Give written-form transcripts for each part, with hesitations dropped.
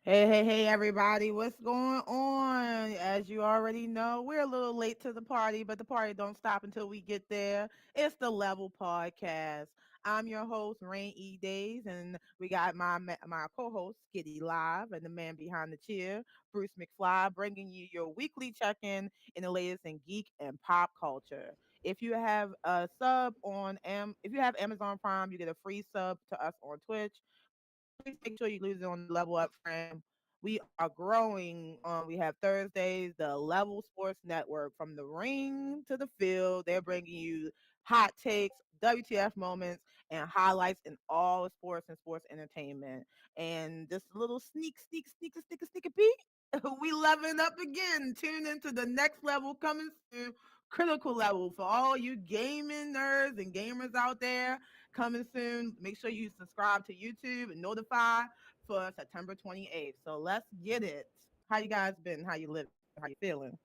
Hey, everybody. What's going on? As you already know, we're a little late to the party, but the party don't stop until we get there. It's the Level Podcast. I'm your host, Rain E. Days, and we got my co-host, Skitty Live, and the man behind the chair, Bruce McFly, bringing you your weekly check-in in the latest in geek and pop culture. If you have a sub on if you have Amazon Prime, you get a free sub to us on Twitch. Please make sure you lose it on the Level Up frame. We are growing. We have Thursdays, the Level Sports Network, from the ring to the field. They're bringing you hot takes, WTF moments, and highlights in all sports and sports entertainment. And just a little sneak a peek. We leveling up again. Tune into the next level coming soon. Critical level for all you gaming nerds and gamers out there, coming soon. Make sure you subscribe to YouTube and notify for September 28th. So let's get it. How you guys been? How you living? How you feeling?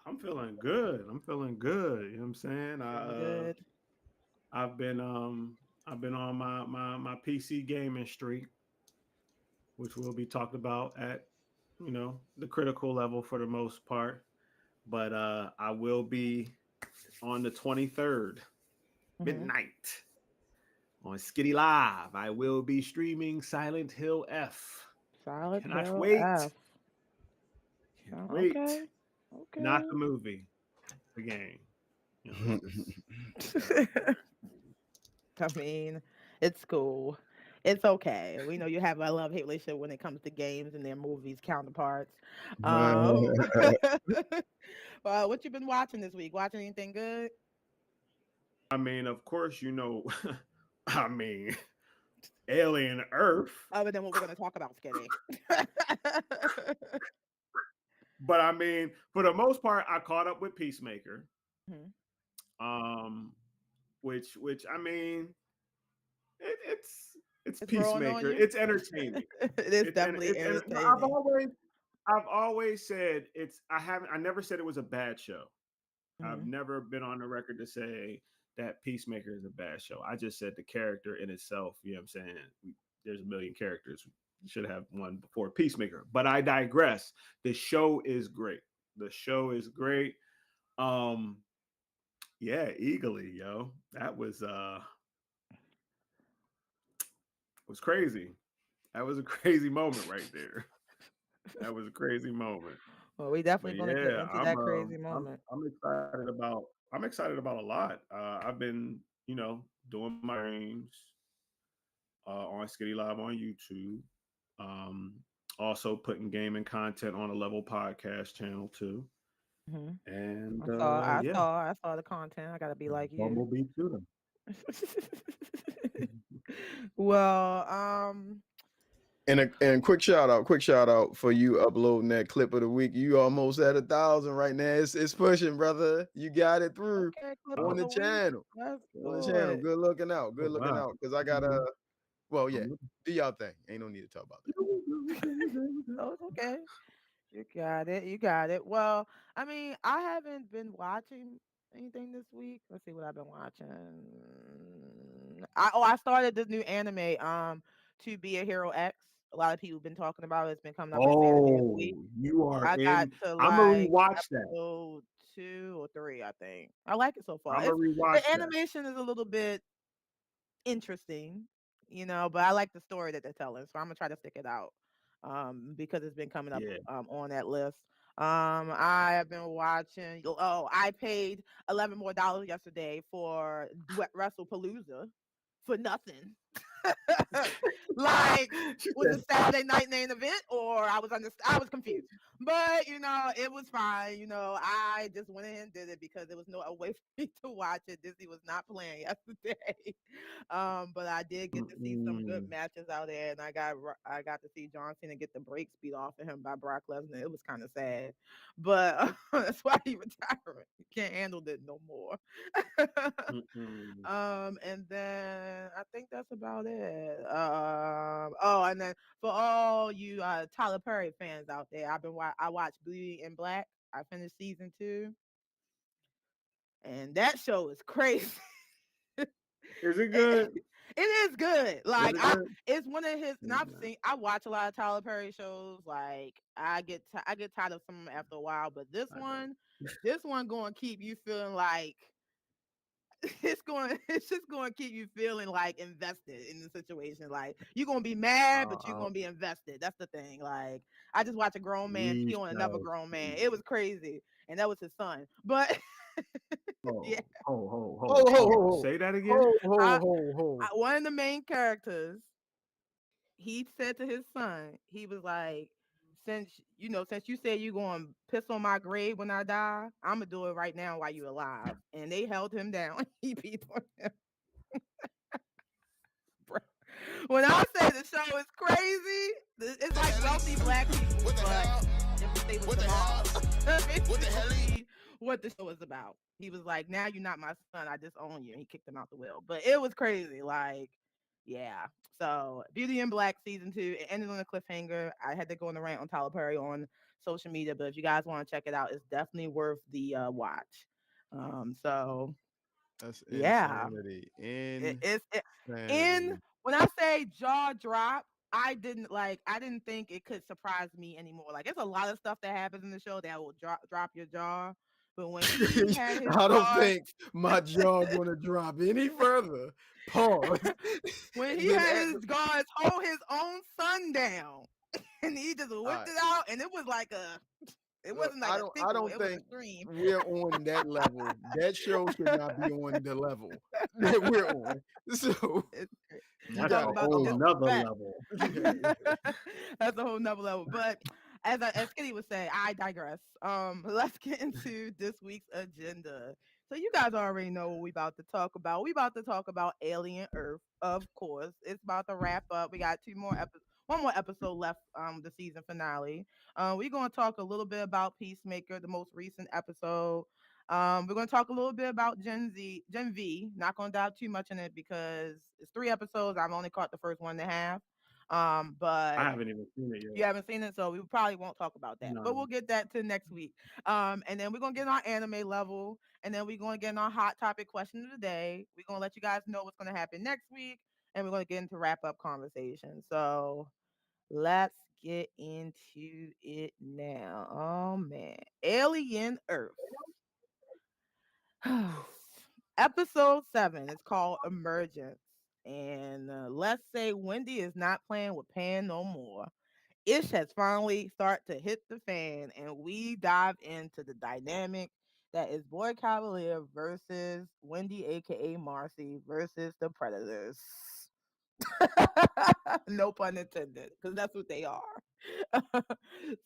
I'm feeling good. I'm feeling good. You know what I'm saying? Feeling good. I've been I've been on my PC gaming streak, which will be talked about at the critical level for the most part. But I will be on the 23rd Mm-hmm. midnight on Skitty Live. I will be streaming Silent Hill F. Silent Cannot Hill wait. F. Can't wait. Okay. Not Okay. the movie, the game. Yeah. I mean, it's cool. It's okay. We know you have a love hate relationship when it comes to games and their movies counterparts. Um, well, what you been watching this week? Watching anything good? I mean, of course, I mean, Alien Earth. Other than what we're going to talk about, Skinny. But I mean, for the most part, I caught up with Peacemaker. Mhm. Um, which I mean, it's It's growing on Peacemaker. you. It's entertaining. It is definitely I've entertaining. always said I never said it was a bad show. I've Mhm. never been on the record to say that Peacemaker is a bad show. I just said the character in itself, you know what I'm saying? There's a million characters. You should have one before Peacemaker. But I digress. The show is great. The show is great. Um, yeah, eagerly, yo. That was crazy. That was a crazy moment right there. That was a crazy moment. Well, we definitely But going to get yeah, into that crazy moment. I'm excited about a lot. I've been, doing my streams on Skitty Live on YouTube. Um, Also putting gaming content on a Level podcast channel too. Mhm. And yeah, I saw the content. I got to be like you. Bumblebee too. Well, And quick shout out for you uploading that clip of the week. You almost at 1,000 right now. It's pushing, brother. You got it through okay, clip Oh, of on the the week. channel. Let's On the do channel. it. Good looking out. oh Good looking wow. out. Cause I got well, yeah. Do y'all thing. Ain't no need to talk about that. Oh, it's okay. You got it. You got it. Well, I mean, I haven't been watching anything this week. Let's see what I've been watching. I started this new anime, To Be a Hero X. A lot of people have been talking about it. It's been coming up as anime of the week. Oh, you are I got in. to I'm gonna like rewatch that. episode 2 or 3, I think. I like it so far. I'm gonna It's rewatch the that. animation is a little bit interesting, but I like the story that they're telling, so I'm gonna try to stick it out. Because it's been coming up Yeah. on that list. I have been watching. Oh, I paid $11 more yesterday for WrestlePalooza for nothing. Like, She was said, it Saturday night main event, or I was confused. But it was fine. I just went ahead and did it because there was no way for me to watch it. Disney was not playing yesterday. But I did get to see some good mm-mm. matches out there, and I got to see John Cena get the brakes beat off of him by Brock Lesnar. It was kind of sad, but that's why he retired. He can't handle it no more. Mm-mm. And then I think that's about it. Oh, and then for all you Tyler Perry fans out there, I watched Beauty in Black. I finished season 2, and that show is crazy. Is it good? It is good. Is Like it I, good? it's one of his. And I've Yeah. seen. I watch a lot of Tyler Perry shows. Like I get tired of some of them after a while. But I don't. this one going to keep you feeling like it's just going to keep you feeling like invested in the situation. Like you're going to be mad, but you're Uh, going to be invested. That's the thing. Like I just watched a grown man we pee on another shall grown man. see. It was crazy, and that was his son. But yeah, Oh, Ho, ho, ho, ho. Say that again. Ho, ho, I, ho, ho. one of the main characters, he said to his son, he was like, since you said you going to piss on my grave when I die, I'm gonna do it right now while you alive. And they held him down. He peed on him. Bro. When I say the show is crazy, it's like wealthy black people, but if they was tomorrow. Basically, what the show was about. He was like, "Now you're not my son. I disown you." And he kicked him out the will. But it was crazy. Like, yeah. So, Beauty in Black season 2. It ended on a cliffhanger. I had to go on the rant on Tyler Perry on social media, but if you guys want to check it out, it's definitely worth the watch. So That's yeah, insanity. it's in Insanity. when I say jaw drop, I didn't think it could surprise me anymore. Like it's a lot of stuff that happens in the show that will drop your jaw. But when he had his I don't guards, think my jaw gonna drop any further. Pause. when he Then had at his guards hold his own son down, and he just whipped I it out, and it look, wasn't like a I sequel, don't it was a think stream. we're on that level. That show should not be on the level that we're on. So It's, you you That's talk a gotta about the whole chill out. nother disrespect. level. That's a whole nother level. But as Kitty would say, I digress. Let's get into this week's agenda. So you guys already know what we about to talk about. We about to talk about Alien Earth, of course. It's about to wrap up. We got one more episode left. The season finale. We're gonna talk a little bit about Peacemaker, the most recent episode. We're going to talk a little bit about Gen V. Not going to dive too much in it because it's 3 episodes. I've only caught the first 1.5. I But haven't even seen it you yet. haven't seen it, so we probably won't talk about that. But No, we'll get that to next week. And then we're gonna get on our anime level, and then we're gonna get on our hot topic question of the day. We're gonna let you guys know what's gonna happen next week, and we're gonna get into wrap up conversation. So let's get into it now. Oh man, Alien Earth. Episode 7 is called Emergence. And let's say Wendy is not playing with Pan no more. Ish has finally started to hit the fan, and we dive into the dynamic that is Boy Cavalier versus Wendy, aka Marcy, versus the Predators. No pun intended, because that's what they are.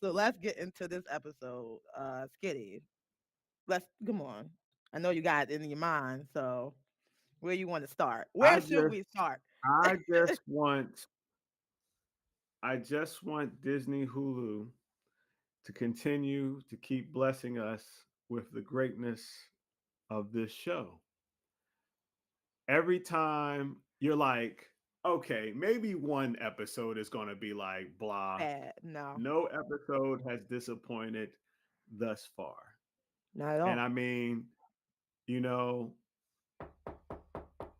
So let's get into this episode. Skitty, let's come on. I know you got it in your mind, so where you want to start? I Where should just, we start? I just want, I just want Disney Hulu to continue to keep blessing us with the greatness of this show. Every time you're like, okay, maybe one episode is going to be like blah. No, No episode has disappointed thus far. not at And all. I mean, you know,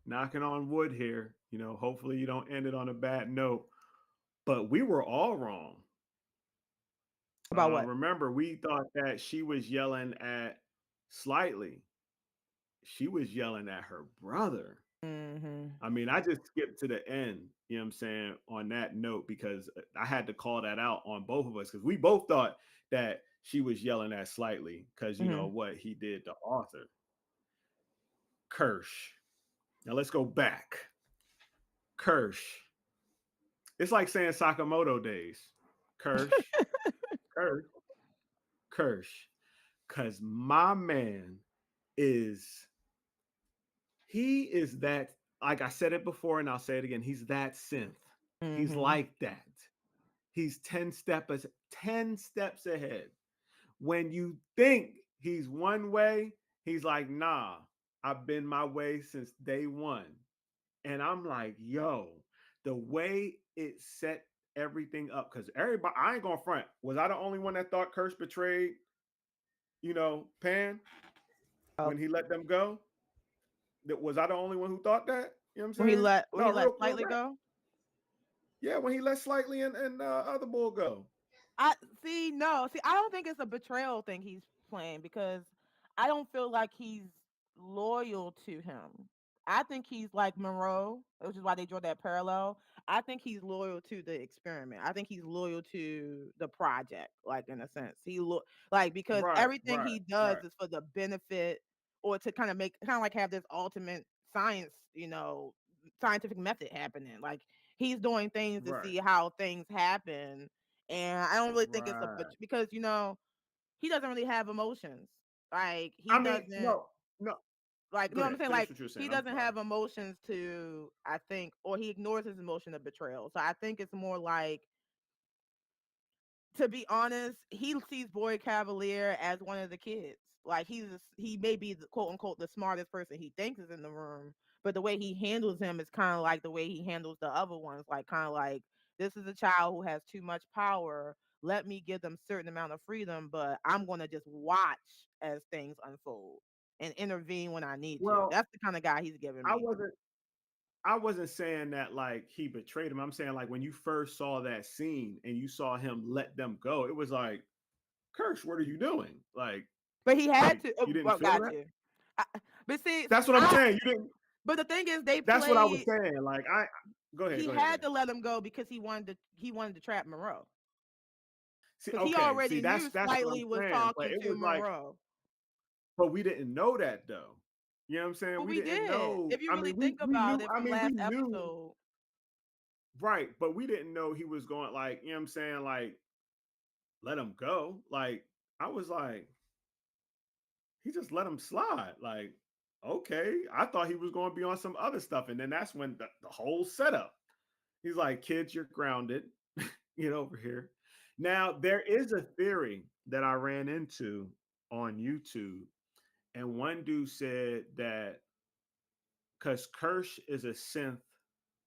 knocking on wood here, hopefully you don't end it on a bad note, but we were all wrong. About what? Remember, we thought that she was yelling at Slightly. She was yelling at her brother. Hmm. I mean, I just skipped to the end, you know what I'm saying, on that note, because I had to call that out on both of us because we both thought that she was yelling at Slightly because, Hmm. what he did to Arthur. Kirsch. Now let's go back. Kirsch. It's like saying Sakamoto days. Kirsch, Kirsch, Kirsch. Because my man is, he is that, like I said it before and I'll say it again, he's that synth. He's Hmm. like that. He's 10 steps ahead. When you think he's one way, he's like, nah, I've been my way since day one. And I'm like, yo, the way it set everything up, because everybody, I ain't gonna front. Was I the only one that thought Kirsch betrayed, Pan Oh, when he let them go? Was I the only one who thought that? You know what I'm When he saying? No, let real slightly rap. go. Yeah, when he let Slightly and other bull go. I see. No, see, I don't think it's a betrayal thing he's playing because I don't feel like he's loyal to him. I think he's like Monroe, which is why they draw that parallel. I think he's loyal to the experiment. I think he's loyal to the project, like in a sense. Like because Right, everything right, he does right, is for the benefit or to kind of make kind of like have this ultimate science, scientific method happening. Like he's doing things to right, see how things happen, and I don't really think it's right. because he doesn't really have emotions. Like he I mean, doesn't no, no. like you Go know what I'm ahead. saying. Finish Like what you're he saying. I'm doesn't sorry. have emotions to I think, or he ignores his emotion of betrayal. So I think it's more like to be honest, he sees Boy Cavalier as one of the kids. Like he may be the quote unquote the smartest person he thinks is in the room, but the way he handles him is kind of like the way he handles the other ones. Like kind of like this is a child who has too much power. Let me give them certain amount of freedom, but I'm gonna just watch as things unfold and intervene when I need to. Well, That's the kind of guy he's giving I me. wasn't. I wasn't saying that like he betrayed him. I'm saying like when you first saw that scene and you saw him let them go, it was like, Kirsch, what are you doing? But he had Like to. you didn't Well, feel got that? you. I, but see, That's what I'm I. saying. You didn't. But the thing is, they That's what I was played. saying. Like I. Go ahead. He Go ahead. Go had ahead. to let him go because he wanted to trap Monroe See. because he Okay. See. already That's knew that's what I'm Slightly was saying. But talking it to was like, Monroe. but we didn't know that though. You know what I'm saying? But We we didn't did. know. If you I really mean, think we about knew. it I from mean, we last knew. episode, Right. But we didn't know he was going like. You know what I'm saying? Like let him go. Like I was like, he just let him slide. Like, okay, I thought he was going to be on some other stuff, and then that's when the whole setup. He's like, kids, you're grounded. Get over here. Now there is a theory that I ran into on YouTube, and one dude said that because Kirsch is a synth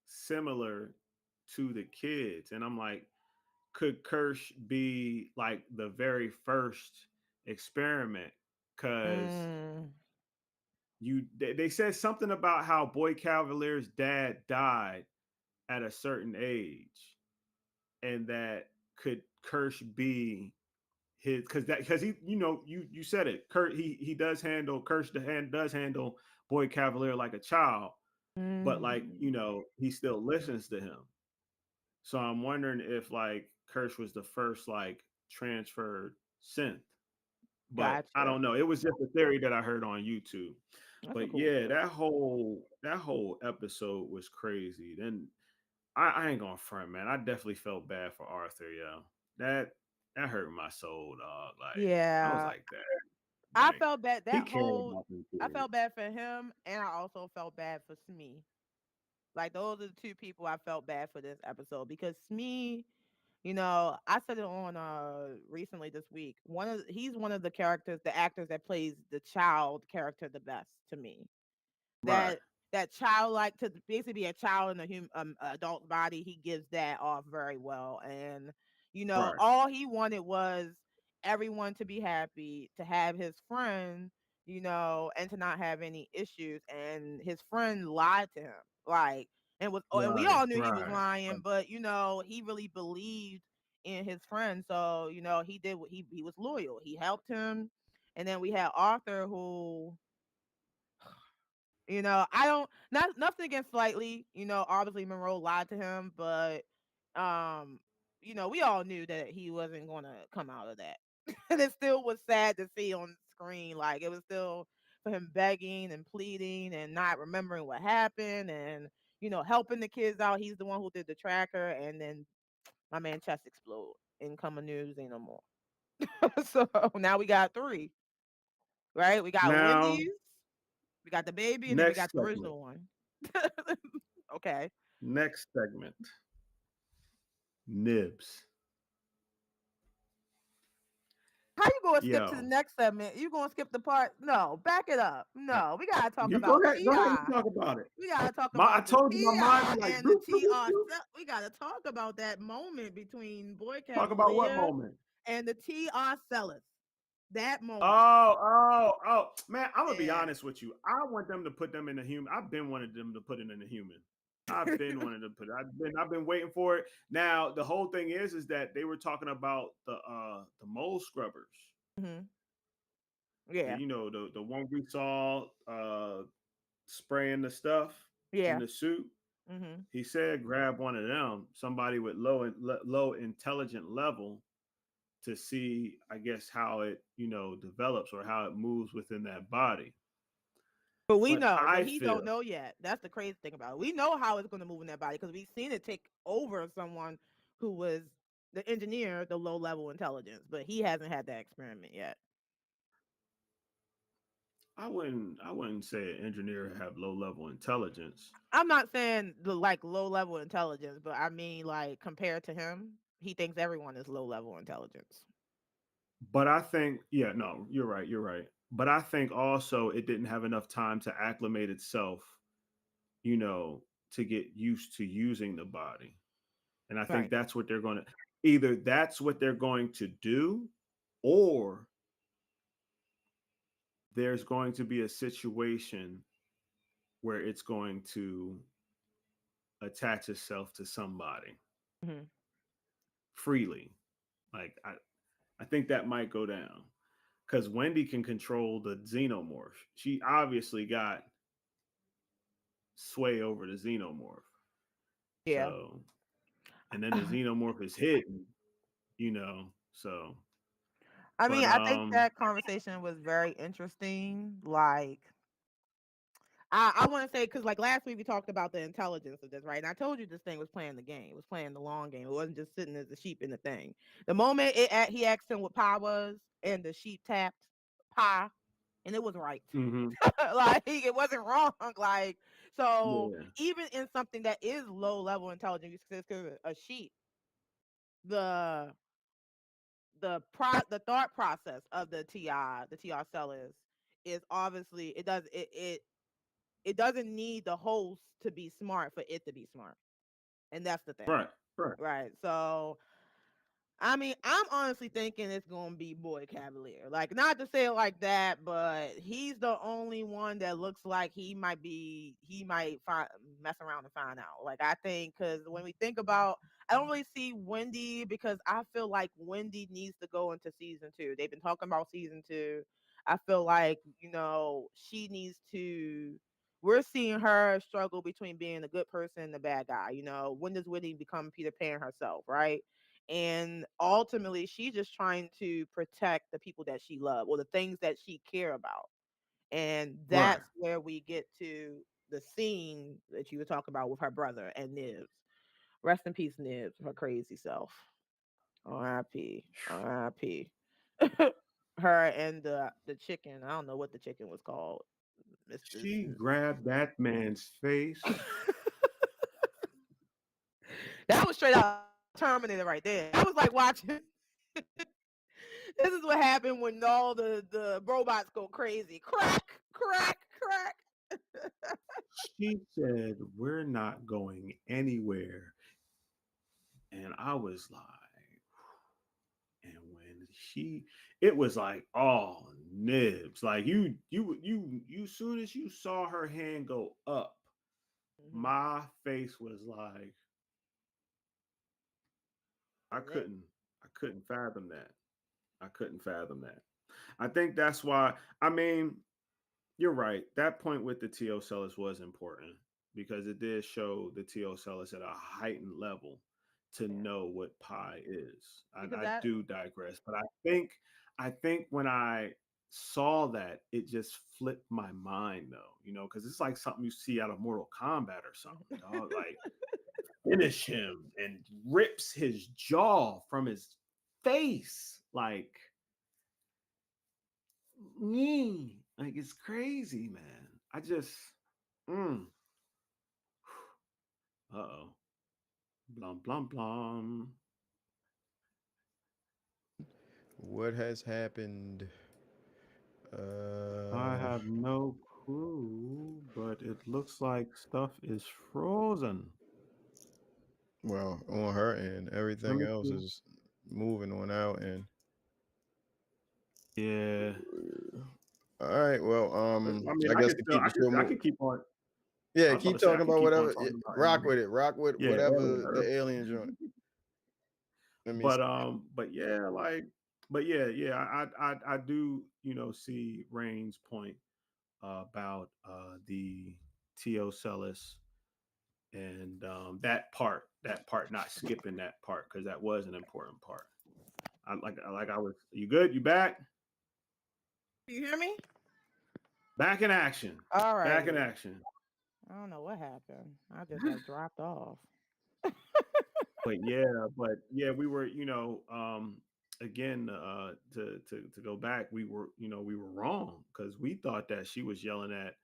similar to the kids, and I'm like, could Kirsch be like the very first experiment? Because mm, they said something about how Boy Cavalier's dad died at a certain age, and that could Kirsch be his because he you said it. Kurt he does handle Kirsch the hand does handle Boy Cavalier like a child, but like mm, he still listens to him. So I'm wondering if like Kirsch was the first like transferred synth, but I gotcha. don't know. It was just a theory that I heard on YouTube. That's a But cool yeah, theory. that whole episode was crazy. Then I ain't gonna front, man. I definitely felt bad for Arthur, yo. That that hurt my soul, dog. Like I was Yeah, like that. I Like felt bad. he cared about them I felt kids. bad for him, and I also felt bad for Smee. Like those are the two people I felt bad for this episode because Smee, I said it on recently this week. He's one of the characters, the actors that plays the child character the best to me. Right, That childlike to basically be a child in a adult body, he gives that off very well. And right. all he wanted was everyone to be happy, to have his friend, and to not have any issues. And his friend lied to him, like, and we Right, all knew he was right. lying, but he really believed in his friend. So he did what he was loyal. He helped him, and then we had Arthur who I don't not nothing against Slightly. Obviously Monroe lied to him, but um, we all knew that he wasn't gonna come out of that. And it still was sad to see on screen. Like it was still for him begging and pleading and not remembering what happened and helping the kids out. He's the one who did the tracker, and then my man chest explode and come news ain't no more. So now we got three, right? We got Now, Wendy's, we got the baby, and then we next got the segment. original one. Okay. Next segment. Nibs. How you gonna skip to the Yo. next segment? You gonna skip the part? No, back it up. I- No, we gotta talk You go about ahead. Go ahead and Ti. talk about it. We gotta talk I about the told you my mind Ti be like and the bloop, bloop, bloop, Ti. bloop. We gotta talk about that moment between Boy Talk about what Cavalier moment? and the Ti sellers. That moment. Oh, man, I'm gonna be Yeah. honest with you. I want them to put them in the human. I've been wanting them to put it in the human. I've been wanting to put it. I've been waiting for it. Now the whole thing is that they were talking about the mole scrubbers. Hmm. Yeah. The one we saw spraying the stuff in Yeah. the suit. Hmm. He said grab one of them, somebody with low intelligent level, to see, I guess, how it develops or how it moves within that body. But we But know, but I he don't feel, know yet. That's the crazy thing about it. We know how it's going to move in that body because we've seen it take over someone who was the engineer, the low level intelligence, but he hasn't had that experiment yet. I wouldn't say an engineer have low level intelligence, I'm not saying the like low level intelligence, but I mean like compared to him, he thinks everyone is low level intelligence. but I think, yeah, no, you're right. But I think also it didn't have enough time to acclimate itself, you know, to get used to using the body. And I think Right. that's what they're going to either that's what they're going to do, or there's going to be a situation where it's going to attach itself to somebody Hmm. freely. Like I think that might go down because Wendy can control the xenomorph. She obviously got sway over the xenomorph. Yeah. So, and then the xenomorph is hidden, So, I but mean, I think that conversation was very interesting. Like, I want to say because like last week we talked about the intelligence of this, right? And I told you this thing was playing the game, it was playing the long game. It wasn't just sitting as a sheep in the thing. The moment he asked him what pi was, and the sheep tapped pi, and it was right. hmm Like it wasn't wrong. Like so, yeah, even in something that is low level intelligence, because a sheep, the the thought process of the TR cell is obviously it doesn't need the host to be smart for it to be smart. And that's the thing. right, right, Right. So I mean, I'm honestly thinking it's gonna be Boy Cavalier. Like, not to say it like that, but he's the only one that looks like he might find mess around and find out. Like, I think because when we think about, I don't really see Wendy because I feel like Wendy needs to go into season 2. They've been talking about season 2. I feel like she needs to. We're seeing her struggle between being a good person and the bad guy. When does Wendy become Peter Pan herself, right? And ultimately she's just trying to protect the people that she loves or the things that she care about, and right. that's where we get to the scene that you were talking about with her brother and Nibs. Rest in peace, Nibs, her crazy self. R.I.P. Her and the chicken, I don't know what the chicken was called, Mr. She grabbed that man's face. That was straight out Terminator right there. I was like watching. This is what happened when all the robots go crazy. Crack, crack, crack. She said, "We're not going anywhere," and I was like, and when it was like, oh, Nibs, like soon as you saw her hand go up, Hmm. my face was like, I That's it. couldn't, I couldn't fathom that. I couldn't fathom that. I think that's why. I mean, you're right. That point with the TO sellers was important because it did show the TO sellers at a heightened level to Yeah. know what pi is. Because I that. do digress, but I think when I saw that, it just flipped my mind though, because it's like something you see out of Mortal Kombat or something, dog. Like finish him and rips his jaw from his face, like it's crazy, man. I just, mm, uh-oh. Blum, blum, blum. What has happened? I Uh, have no clue, but it looks like stuff is frozen. well, on her end, Let everything me else see. is moving on out, and Yeah. All right. Well, I mean, I I guess could to still, keep the show I moving. could keep on. I Yeah, was about keep to say I talking could about keep on whatever. talking about Rock Alien. with it. Rock with Yeah, Alien. whatever the alien joint. Let me see. But yeah, but yeah, I do, see Rain's point about the T.O. Celis and that part, not skipping that part because that was an important part. I was. You good? You back? You hear me? Back in action. All Back in righty. action. I don't know what happened. I just like dropped off. But yeah, we were, again, to go back, we were wrong because we thought that she was yelling at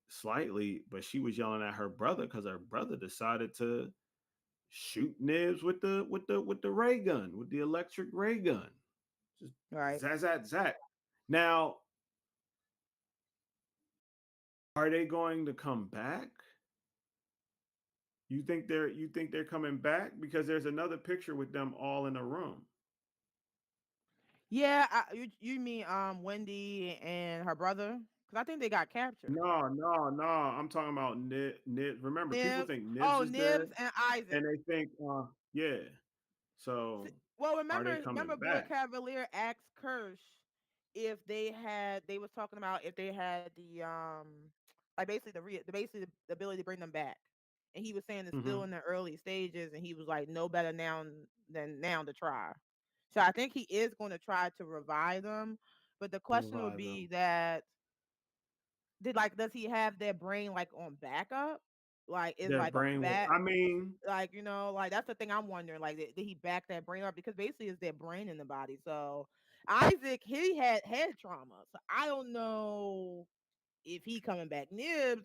slightly, but she was yelling at her brother because her brother decided to shoot Nibs with the ray gun, with the electric ray gun. Just Right. zat zat zat. Now, are they going to come back? You think they're coming back because there's another picture with them all in a room. Yeah, you mean Wendy and her brother? Because I think they got captured. No, no, no. I'm talking about Nibs. Remember, people Nibs. think Nibs Oh, is dead, Nibs and and Isaac. they think, yeah. So, Well, are they remember, coming Boy back? Cavalier asked Kirsch if they was talking about if they had the like basically the ability to bring them back, and he was saying it's Hmm. still in the early stages, and he was like no better now than now to try. So I think he is going to try to revive them, but the question would Revive be them. that does he have their brain like on backup? Like is Their like a brain will. bat I mean, like like that's the thing I'm wondering. Like, did he back that brain up? Because basically, it's their brain in the body. So Isaac, he had head trauma. So I don't know if he coming back. Nibs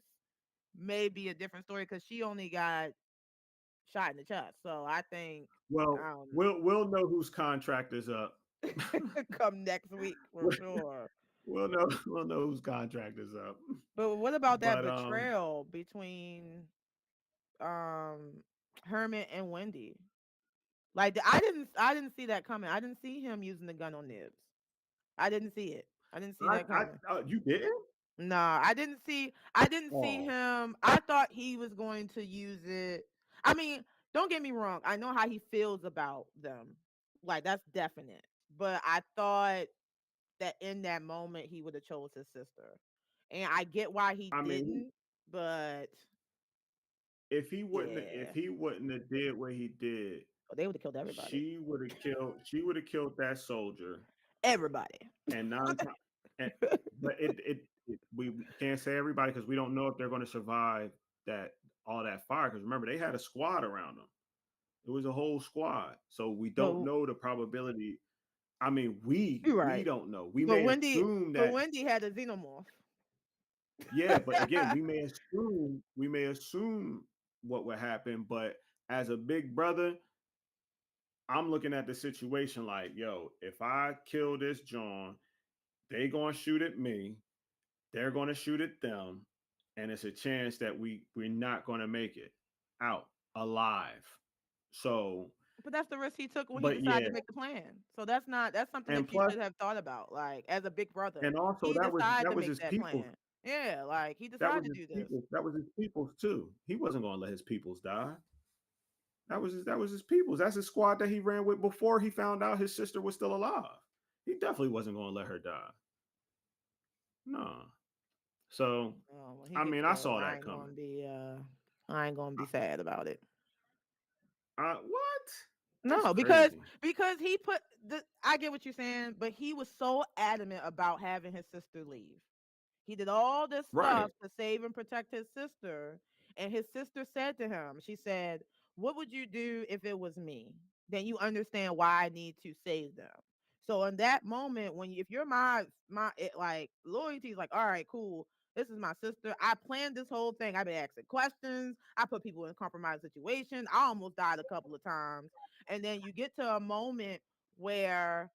may be a different story because she only got shot in the chest. So I think well, um we'll know whose contract is up. come next week for sure. We'll know whose contract is up. But what about that But betrayal between um Hermit and Wendy? Like I didn't see that coming. I didn't see him using the gun on Nibs. I didn't see it. I didn't see that coming. you didn't? Nah, I didn't see Oh, him. I thought he was going to use it. I mean, don't get me wrong. I know how he feels about them. Like that's definite. But I thought that in that moment he would have chose his sister. And I get why he I mean, didn't, but if yeah. he wouldn't have did what he did, Oh, they would have killed everybody. she would have killed that soldier. Everybody. And nine times, and, but we can't say everybody because we don't know if they're going to survive that all that fire. Because remember, they had a squad around them. It was a whole squad, so we don't But know the probability. I mean, we you're we right. don't know. We But may Wendy assume but that, Wendy had a xenomorph. yeah, but again, we may assume what would happen. But as a big brother, I'm looking at the situation like, yo, if I kill this John, they gonna shoot at me. They're going to shoot at them, and it's a chance that we're not going to make it out alive. So, But that's the risk he took when he but decided yeah, to make the plan. So that's something and that you plus, should have thought about. Like as a big brother, and also he that was decided that to was make his that people. plan. Yeah, like he That was decided his to do this. people. That was his peoples too. He wasn't going to let his peoples die. That was his peoples. That's his squad that he ran with before he found out his sister was still alive. He definitely wasn't going to let her die. No. So, When he I gets mean, I killed, saw that coming. I ain't gonna be sad about it. What? That's No, because crazy. because he put the I get what you're saying, but he was so adamant about having his sister leave. He did all this Right. stuff to save and protect his sister. And his sister said to him, she said, "What would you do if it was me? Then you understand why I need to save them." So in that moment, if you're like loyalty is like, all right, cool. This is my sister. I planned this whole thing. I've been asking questions. I put people in compromised situations. I almost died a couple of times. And then you get to a moment where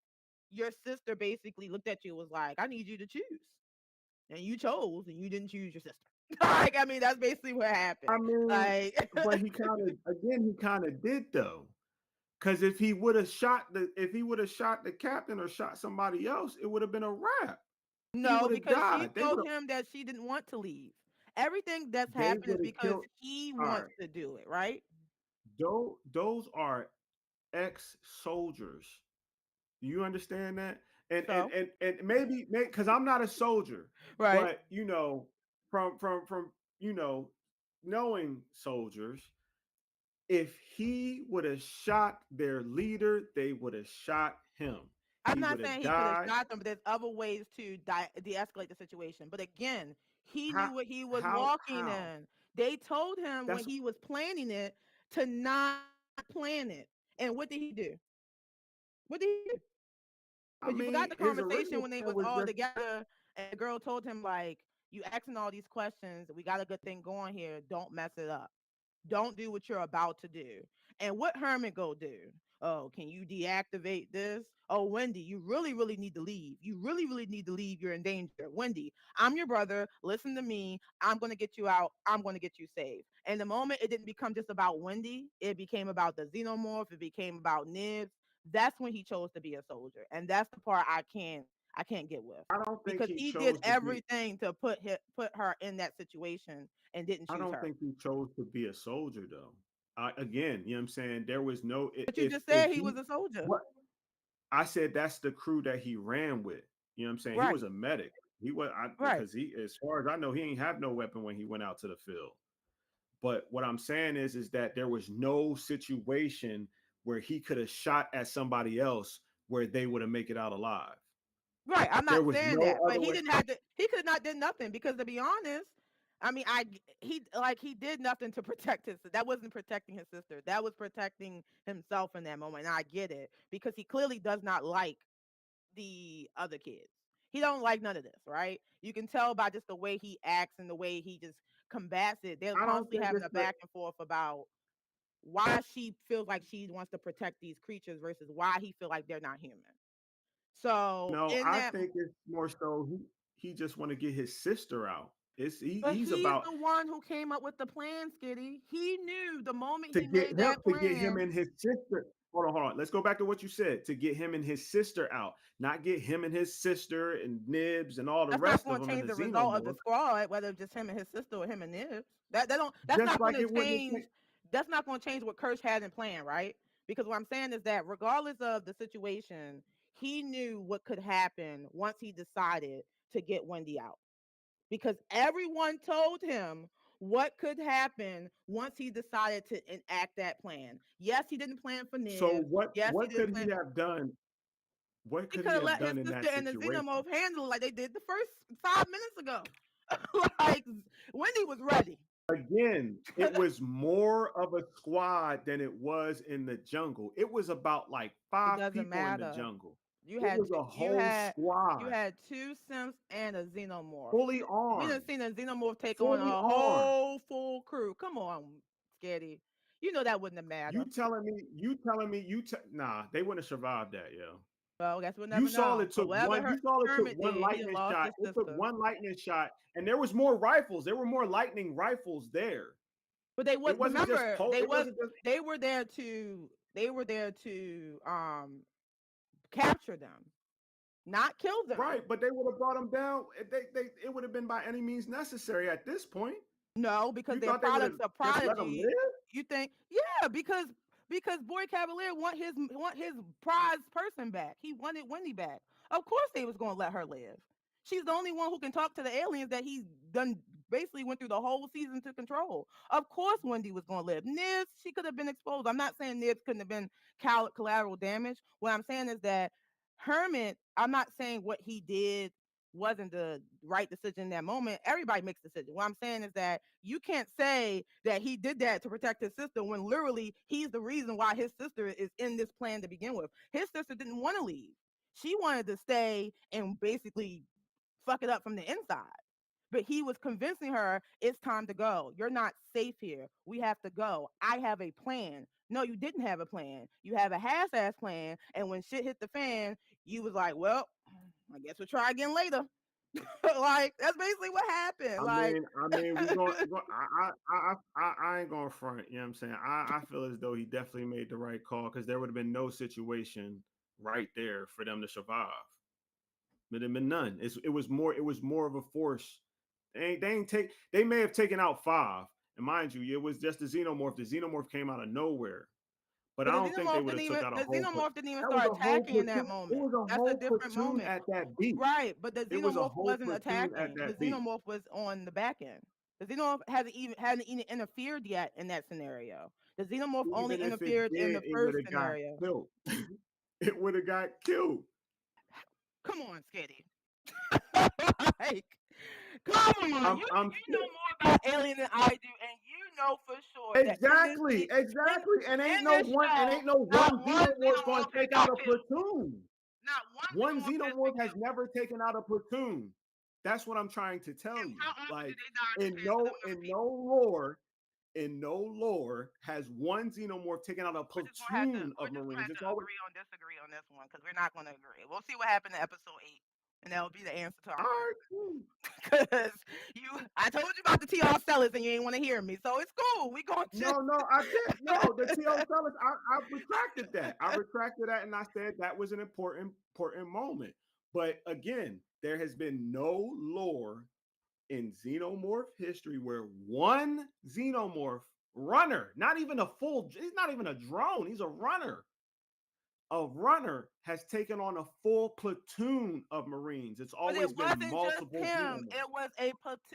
your sister basically looked at you and was like, I need you to choose, and you chose and you didn't choose your sister. Like, I mean, that's basically what I happened. mean, Like, but he kind of did though. Because if he would have shot the captain or shot somebody else, it would have been a wrap. He No, would have because she died. They would told have him that she didn't want to leave. Everything that's they happened is would have because killed. he All wants right. to do it, right? Those are ex-soldiers. You understand that? And and So, and and maybe because I'm not a soldier, right. but from knowing soldiers, if he would have shot their leader, they would have shot him. I'm He not would have saying he could have died. shot them, but there's other ways to de-escalate the situation. But again, he How knew what he was walking how? in. They told him when That's he was planning it to not plan it. And what did he do? What did he do? Because you I forgot the mean, his conversation when original they was plan was all just together, and the girl told him like, "You asking all these questions. We got a good thing going here. Don't mess it up. Don't do what you're about to do." And what Hermit go do? Oh, can you deactivate this? Oh, Wendy, you really, really need to leave. You really, really need to leave. You're in danger. Wendy, I'm your brother. Listen to me. I'm going to get you out. I'm going to get you saved. And the moment it didn't become just about Wendy, it became about the xenomorph. It became about Nibs. That's when he chose to be a soldier. And that's the part I can't get with, I don't think because he he did chose to be everything to put her in that situation and didn't I choose don't her. think he chose to be a soldier though. Again, you know what I'm saying? There was no But you just if said he was he a soldier. what I said that's the crew that he ran with. You know what I'm saying? He was Right. a medic. He was Right. because he as far as I know, he ain't have no weapon when he went out to the field. But what I'm saying is that there was no situation where he could have shot at somebody else where they would have make it out alive. Right. I'm There not was saying no that, but other he way. didn't have to. He could not did nothing because, to be honest, I mean, he did nothing to protect his. That wasn't protecting his sister. That was protecting himself in that moment. And I get it because he clearly does not like the other kids. He don't like none of this, right? You can tell by just the way he acts and the way he just combats it. They're I don't constantly think having it's a the back and forth about why she feels like she wants to protect these creatures versus why he feel like they're not human. So no, in I that, think it's more so he just want to get his sister out. but He's he's about the one who came up with the plan, Skitty. He knew the moment to he get made him that to get him plan. and his sister. Hold on. Let's go back to what you said. To get him and his sister out, not get him and his sister and Nibs and all the That's not rest going of to them in change the the result of the xenomorph. squad, whether it's just him and his sister or him and Nibs. That don't. That's Just not going like to it wouldn't have change. That's not going to change what Kirsch had in plan, right? Because what I'm saying is that regardless of the situation, he knew what could happen once he decided to get Wendy out. Because everyone told him what could happen once he decided to enact that plan. Yes, he didn't plan for so Nibs. Yes, he what didn't could he plan. have done? What He could could he have have let his done in sister that and the situation? xenomorph handle it like they did the first 5 minutes ago. Like Wendy was ready. Again, it was more of a squad than it was in the jungle. It was about like It five doesn't people in the matter. jungle. You It had was two, a whole you squad, had two simps and a xenomorph. fully We done armed, seen a xenomorph take on fully a armed. whole full crew. Come on, Sketty. You know that wouldn't have mattered. Nah, they wouldn't have survived that, yo. Well, guess we'll never know. But whatever You saw it took Hermit one did, he done lightning lost shot. his It took sister. one lightning shot, and there was more rifles. There were more lightning rifles there. But they would It wasn't just remember it wasn't just they were there to capture them, not kill them. right, but they would have brought them down. It would have been by any means necessary at this point. No, because You they're thought they would have products of just let them Prodigy. live? You think, yeah, because Boy Cavalier want his prized person back. He wanted Wendy back. Of course they was gonna let her live. She's the only one who can talk to the aliens that he's done basically went through the whole season to control. Of course Wendy was gonna live. Nibs, she could have been exposed. I'm not saying Nibs couldn't have been collateral damage. What I'm saying is that Hermit, I'm not saying what he did wasn't the right decision in that moment. Everybody makes decisions. What I'm saying is that you can't say that he did that to protect his sister when literally he's the reason why his sister is in this plan to begin with. His sister didn't want to leave. She wanted to stay and basically fuck it up from the inside. But he was convincing her it's time to go. You're not safe here. We have to go. I have a plan. No, you didn't have a plan. You have a half-ass plan. And when shit hit the fan, you was like, well, I guess we'll try again later. Like that's basically what happened. Like I mean, I ain't going to front. You know what I'm saying? I feel as though he definitely made the right call because there would have been no situation right there for them to survive. But there been none. It was more of a force. They ain't take. They may have taken out five, and mind you, it was just the xenomorph. The xenomorph came out of nowhere, but but I don't think they would have took out a the whole. xenomorph didn't even That was start a whole attacking in platoon. that It moment. was a That's a whole different platoon moment. at that beat. Right, but the It was a xenomorph whole wasn't platoon at attacking. The that beat. xenomorph was on the back end. The xenomorph hadn't even interfered yet in that scenario. The xenomorph only Even if it interfered in did, the it would first have got scenario. killed. It would have got killed. Come on, Skitty. Like, come on. I'm You know more about Alien than I do, and you know for sure that exactly, exactly. in this And show, ain't no not one one xenomorph going to xenomorph has take out got a killed. platoon. Not one One xenomorph has been xenomorph has killed. never taken out a platoon. That's what I'm trying to tell And you. how often do Like they die compared to the amount of in people? no lore has one xenomorph taken out a platoon We're of just gonna Marines. have It's to always agree on disagree on this one because we're not gonna agree. We'll see what happened in episode 8, and that'll be the answer to all our right, question. cool. Because I told you about the TR sellers and you ain't want to hear me, so it's cool. We going to. No, I did. No, the TO fellas, I retracted that. I retracted that and I said that was an important moment. But again, there has been no lore in xenomorph history where one xenomorph runner, not even a full, he's not even a drone, he's a runner has taken on a full platoon of Marines. It's But always it been wasn't just multiple him. xenomorphs.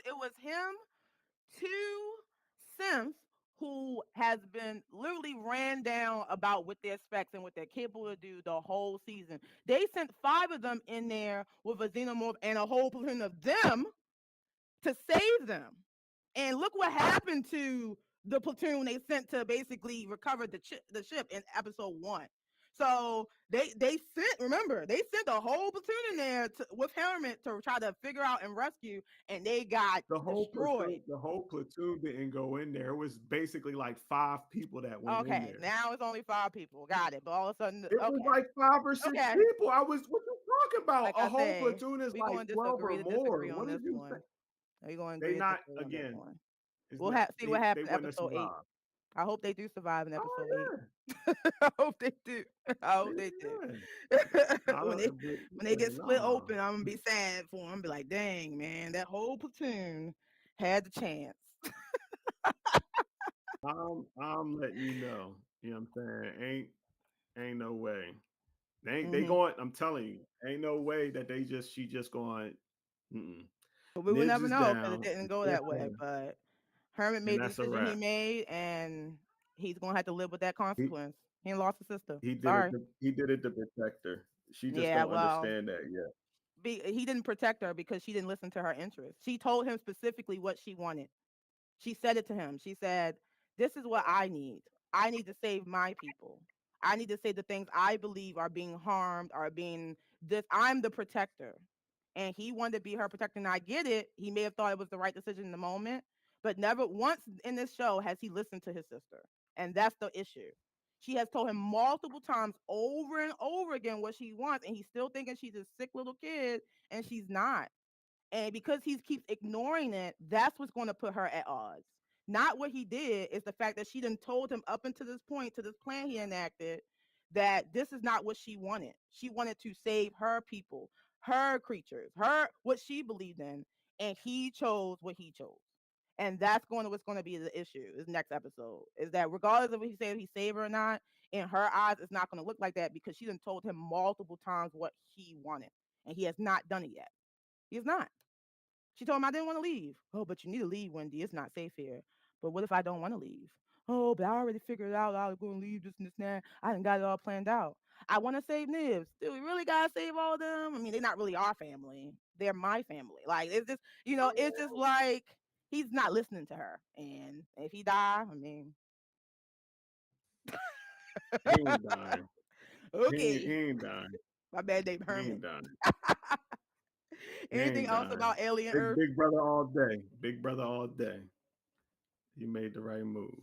It was him, two synths who has been literally ran down about what their specs and what they're capable to do the whole season. They sent 5 of them in there with a xenomorph and a whole platoon of them to save them. And look what happened to the platoon they sent to basically recover the ship in episode 1. So they sent, remember, they sent a whole platoon in there with helmet to try to figure out and rescue, and they got destroyed. The whole platoon didn't go in there. It was basically like five people that went in Okay, there. now it's only 5 people. Got it. But all of a sudden, It was okay, like five or six okay. people. I was, what you talking about? Like A I whole say, platoon is we like going to 12 or disagree to more. disagree on What this did you say? one. We going to They agree to not, disagree on this again, one. it's We'll not, see what they happened in wouldn't have episode 8. survived. I hope they do survive in Oh episode 8. yeah. I hope they do. I hope they do. Yeah. when they when they Yeah, get split nah. open, I'm gonna be sad for them. Be like, dang man, that whole platoon had the chance. I'm letting you know. You know what I'm saying? Ain't no way. They Hmm. going, I'm telling you, ain't no way that she just going, mm-mm. But we will Nibs never is know because it down. didn't It's go their that way. turn. But Hermit And made the that's a decision he wrap. made, and he's gonna have to live with that He consequence. He lost his sister. he did it Sorry. he did it to protect her. She just Yeah, don't well, understand that yet. he didn't protect her because she didn't listen to her interests. She told him specifically what she wanted. She said it to him. She said, "This is what I need. I need to save my people. I need to say the things I believe are being harmed, are being this. I'm the protector." And he wanted to be her protector. And I get it. He may have thought it was the right decision in the moment, but never once in this show has he listened to his sister. And that's the issue. She has told him multiple times over and over again what she wants, and he's still thinking she's a sick little kid, and she's not. And because he keeps ignoring it, that's what's going to put her at odds. Not what he did, is the fact that she done told him up until this point, to this plan he enacted, that this is not what she wanted. She wanted to save her people, her creatures, her what she believed in, and he chose what he chose. And that's going to what's going to be the issue. This next episode is that regardless of what he said, if he saved her or not, in her eyes, it's not going to look like that because she done told him multiple times what he wanted, and he has not done it yet. He's not. She told him I didn't want to leave. Oh, but you need to leave, Wendy. It's not safe here. But what if I don't want to leave? Oh, but I already figured out I was going to leave this and this and that. I didn't got it all planned out. I want to save Nibs. Do we really gotta save all of them? I mean, they're not really our family. They're my family. Like it's just, it's just like he's not listening to her. And if he die, I mean, He ain't dying. He okay. ain't dying. My bad name He Hermit. ain't dying. He Anything ain't else dying. about Alien Earth? Big brother all day. Big brother all day. He made the right move.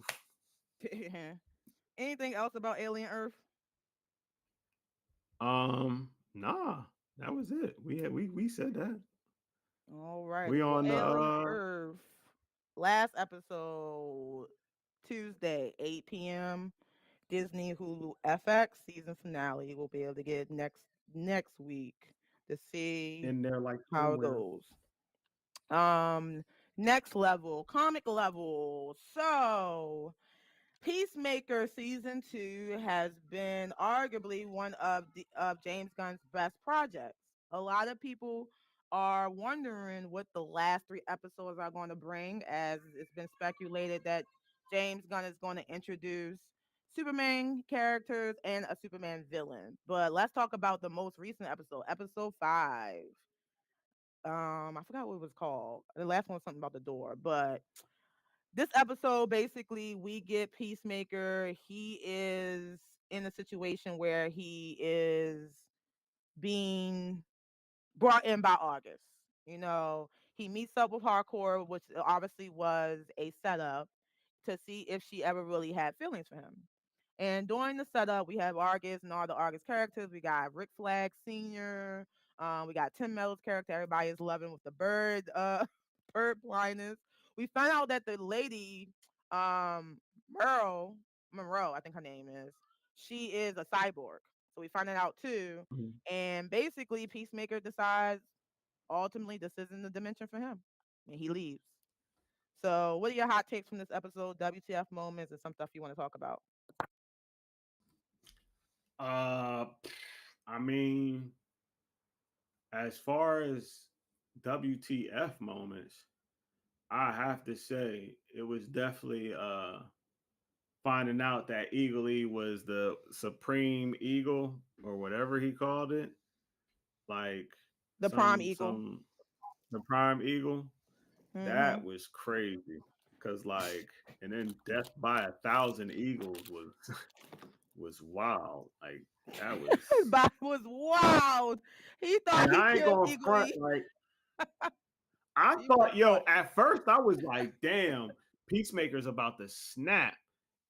Anything else about Alien Earth? Nah, that was it. We said that. All right. We So on the Alien Earth, last episode, Tuesday, 8 p.m. Disney Hulu FX season finale. We'll be able to get next week to see in there like how it somewhere. goes. Um, Next level, comic level. So Peacemaker season 2 has been arguably one of James Gunn's best projects. A lot of people are wondering what the last 3 episodes are going to bring, as it's been speculated that James Gunn is going to introduce Superman characters and a Superman villain. But let's talk about the most recent episode, episode 5. I forgot what it was called. The last one was something about the door, but this episode basically we get Peacemaker. He is in a situation where he is being brought in by August. You know, he meets up with Hardcore, which obviously was a setup to see if she ever really had feelings for him. And during the setup, we have Argus and all the Argus characters. We got Rick Flag Sr. We got Tim Meadows' character. Everybody is loving with the bird, bird blindness. We found out that the lady, um, Merle Monroe, I think her name is, she is a cyborg. So we find it out too. Mhm. And basically, Peacemaker decides ultimately this isn't the dimension for him, and he leaves. So, what are your hot takes from this episode? WTF moments and some stuff you want to talk about? Uh, I mean, as far as WTF moments, I have to say it was definitely finding out that Eagle E was the Supreme Eagle or whatever he called it, like The Prime some Eagle. some the Prime Eagle. Mm-hmm. That was crazy. Cause like, and then Death by 1,000 Eagles was wild. Like that was, His body was wild. He thought and he I ain't killed going Eagle front. E. Like I He was thought, yo, funny. at first I was like, damn, Peacemaker's about to snap.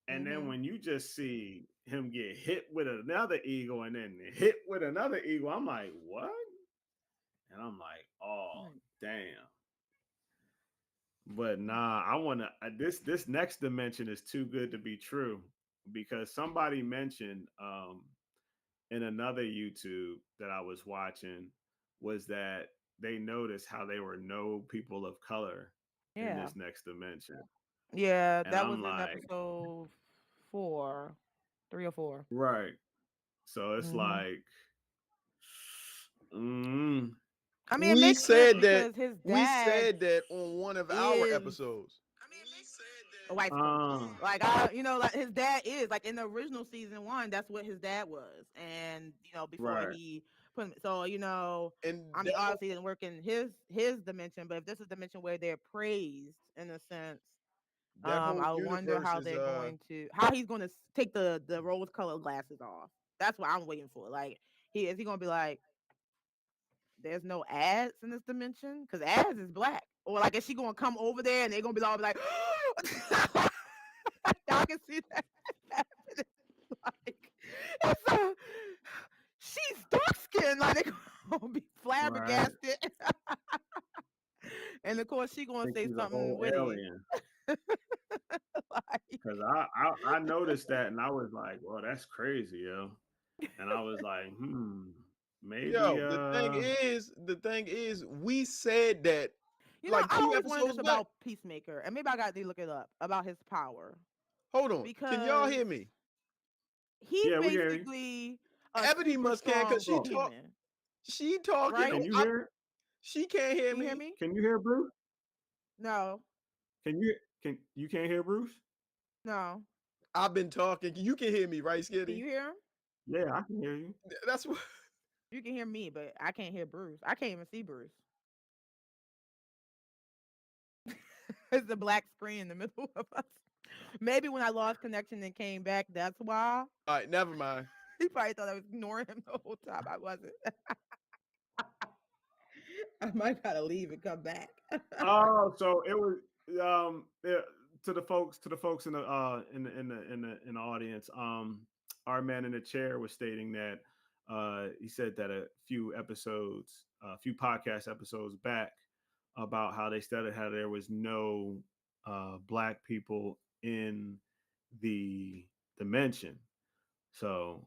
And then Mm-hmm. when you just see him get hit with another eagle and then hit with another eagle, I'm like, what? And I'm like, oh, Right. damn. But nah, I want to. This next dimension is too good to be true because somebody mentioned in another YouTube that I was watching was that they noticed how there were no people of color in Yeah. this next dimension, Yeah, and that I'm was in like, episode 4, 3 or 4. right. So it's Mm-hmm. like, mm, I mean, it We makes sense said that. because his We dad said that on one of our is episodes. a white uh, supremacist. Like like his dad is like in the original season 1. That's what his dad was, and before right. he put him. So And I mean, that whole, obviously it didn't work in his dimension, but if this is a dimension where they're praised in a sense, that whole I wonder universe how is they're going to how he's going to take the rose colored glasses off. That's what I'm waiting for. Like, he going to be like, there's no ads in this dimension because ads is black, or like is she going to come over there and they're going to be all like, y'all can see that happening. Like, it's she's dark skinned. Like they're going to be Right. flabbergasted, and of course she going to Think say he's a something whole witty. alien. Like, Cause I noticed that and I was like, well, that's crazy, yo. And I was like, maybe yo. The thing is, we said that like I two always wanted this episodes back. about Peacemaker, and maybe I got to look it up about his power Hold on, can y'all because hear me? he's yeah, we hear you. basically a Ebony super must can strong because Oh, human, she talking. right? can you I, hear? she can't hear Can you hear me. me? Can you hear Bruce? No, Can you can't hear Bruce? no. I've been talking. You can hear me, right, Can Skitty? you hear him? Yeah, I can hear you. That's what. You can hear me, but I can't hear Bruce. I can't even see Bruce. It's a black screen in the middle of us. Maybe when I lost connection and came back, that's why. All right, never mind. He probably thought I was ignoring him the whole time. I wasn't. I might gotta leave and come back. Oh, so it was yeah, to the folks in the in the audience. Our man in the chair was stating that he said that a few podcast episodes back, about how they studied how there was no black people in the dimension. So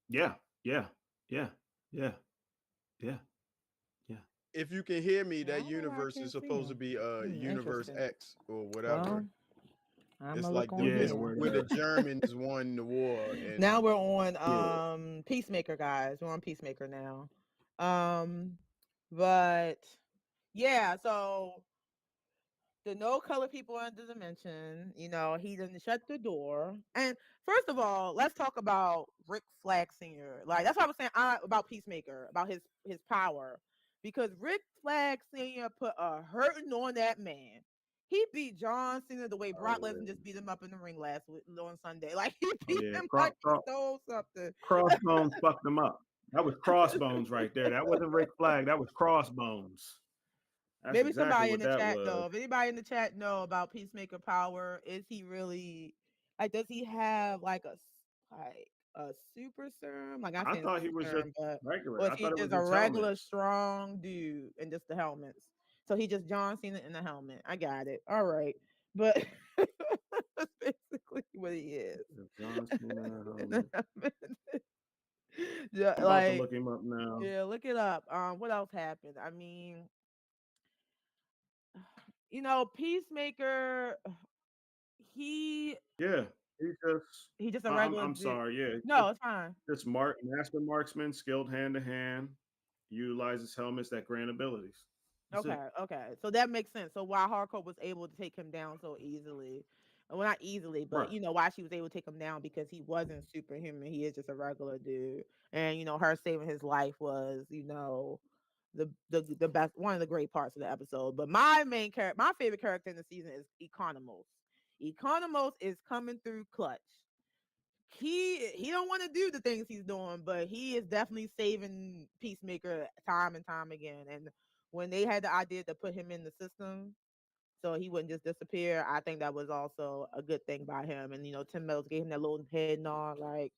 yeah, yeah, yeah, yeah, yeah, yeah. If you can hear me, Yeah, I that don't know why I universe is can't see supposed to him. be Universe Interesting. X or whatever. Well, I'm It's gonna look like on Yeah, it's here. where where the the Germans won the war Now and we're on yeah. Peacemaker, guys. We're on Peacemaker now. Um but yeah, so the no color people in the dimension, he didn't shut the door. And first of all, let's talk about Rick Flag Sr. Like that's what I was saying about Peacemaker, about his power. Because Rick Flag Sr. put a hurting on that man. He beat John Cena the way Oh Brock Lesnar yeah. just beat him up in the ring on Sunday. Like he Oh beat yeah. him like he stole something. Crossbones fucked them up. That was Crossbones right there. That wasn't Rick Flag. That was Crossbones. That's Maybe exactly somebody in what the that chat was. know. If anybody in the chat know about Peacemaker power, is he really like? Does he have like a super serum? Like I'm I saying thought he super was just serum, but regular. or is I he thought it was just a his regular helmets. strong dude and just the helmets? So he just John Cena in the helmet. I got it. All right, but that's basically what he is. John Cena In the helmet. helmet. Yeah, I'm about to like look him up now. yeah, look it up. What else happened? I mean, Peacemaker. He Yeah, he just. he just a I'm regular I'm dude. sorry. Yeah, No, it's fine. just master marksman, skilled hand to hand, utilizes helmets that grant abilities. That's it. Okay, okay. So that makes sense. So why Harcourt was able to take him down so easily. Well, not easily, but Right. why she was able to take him down because he wasn't superhuman. He is just a regular dude. And her saving his life was, the best one of the great parts of the episode. But my favorite character in the season is Economos. Economos is coming through clutch. He don't want to do the things he's doing, but he is definitely saving Peacemaker time and time again. And when they had the idea to put him in the system so he wouldn't just disappear, I think that was also a good thing by him. And Tim Meadows gave him that little head nod, like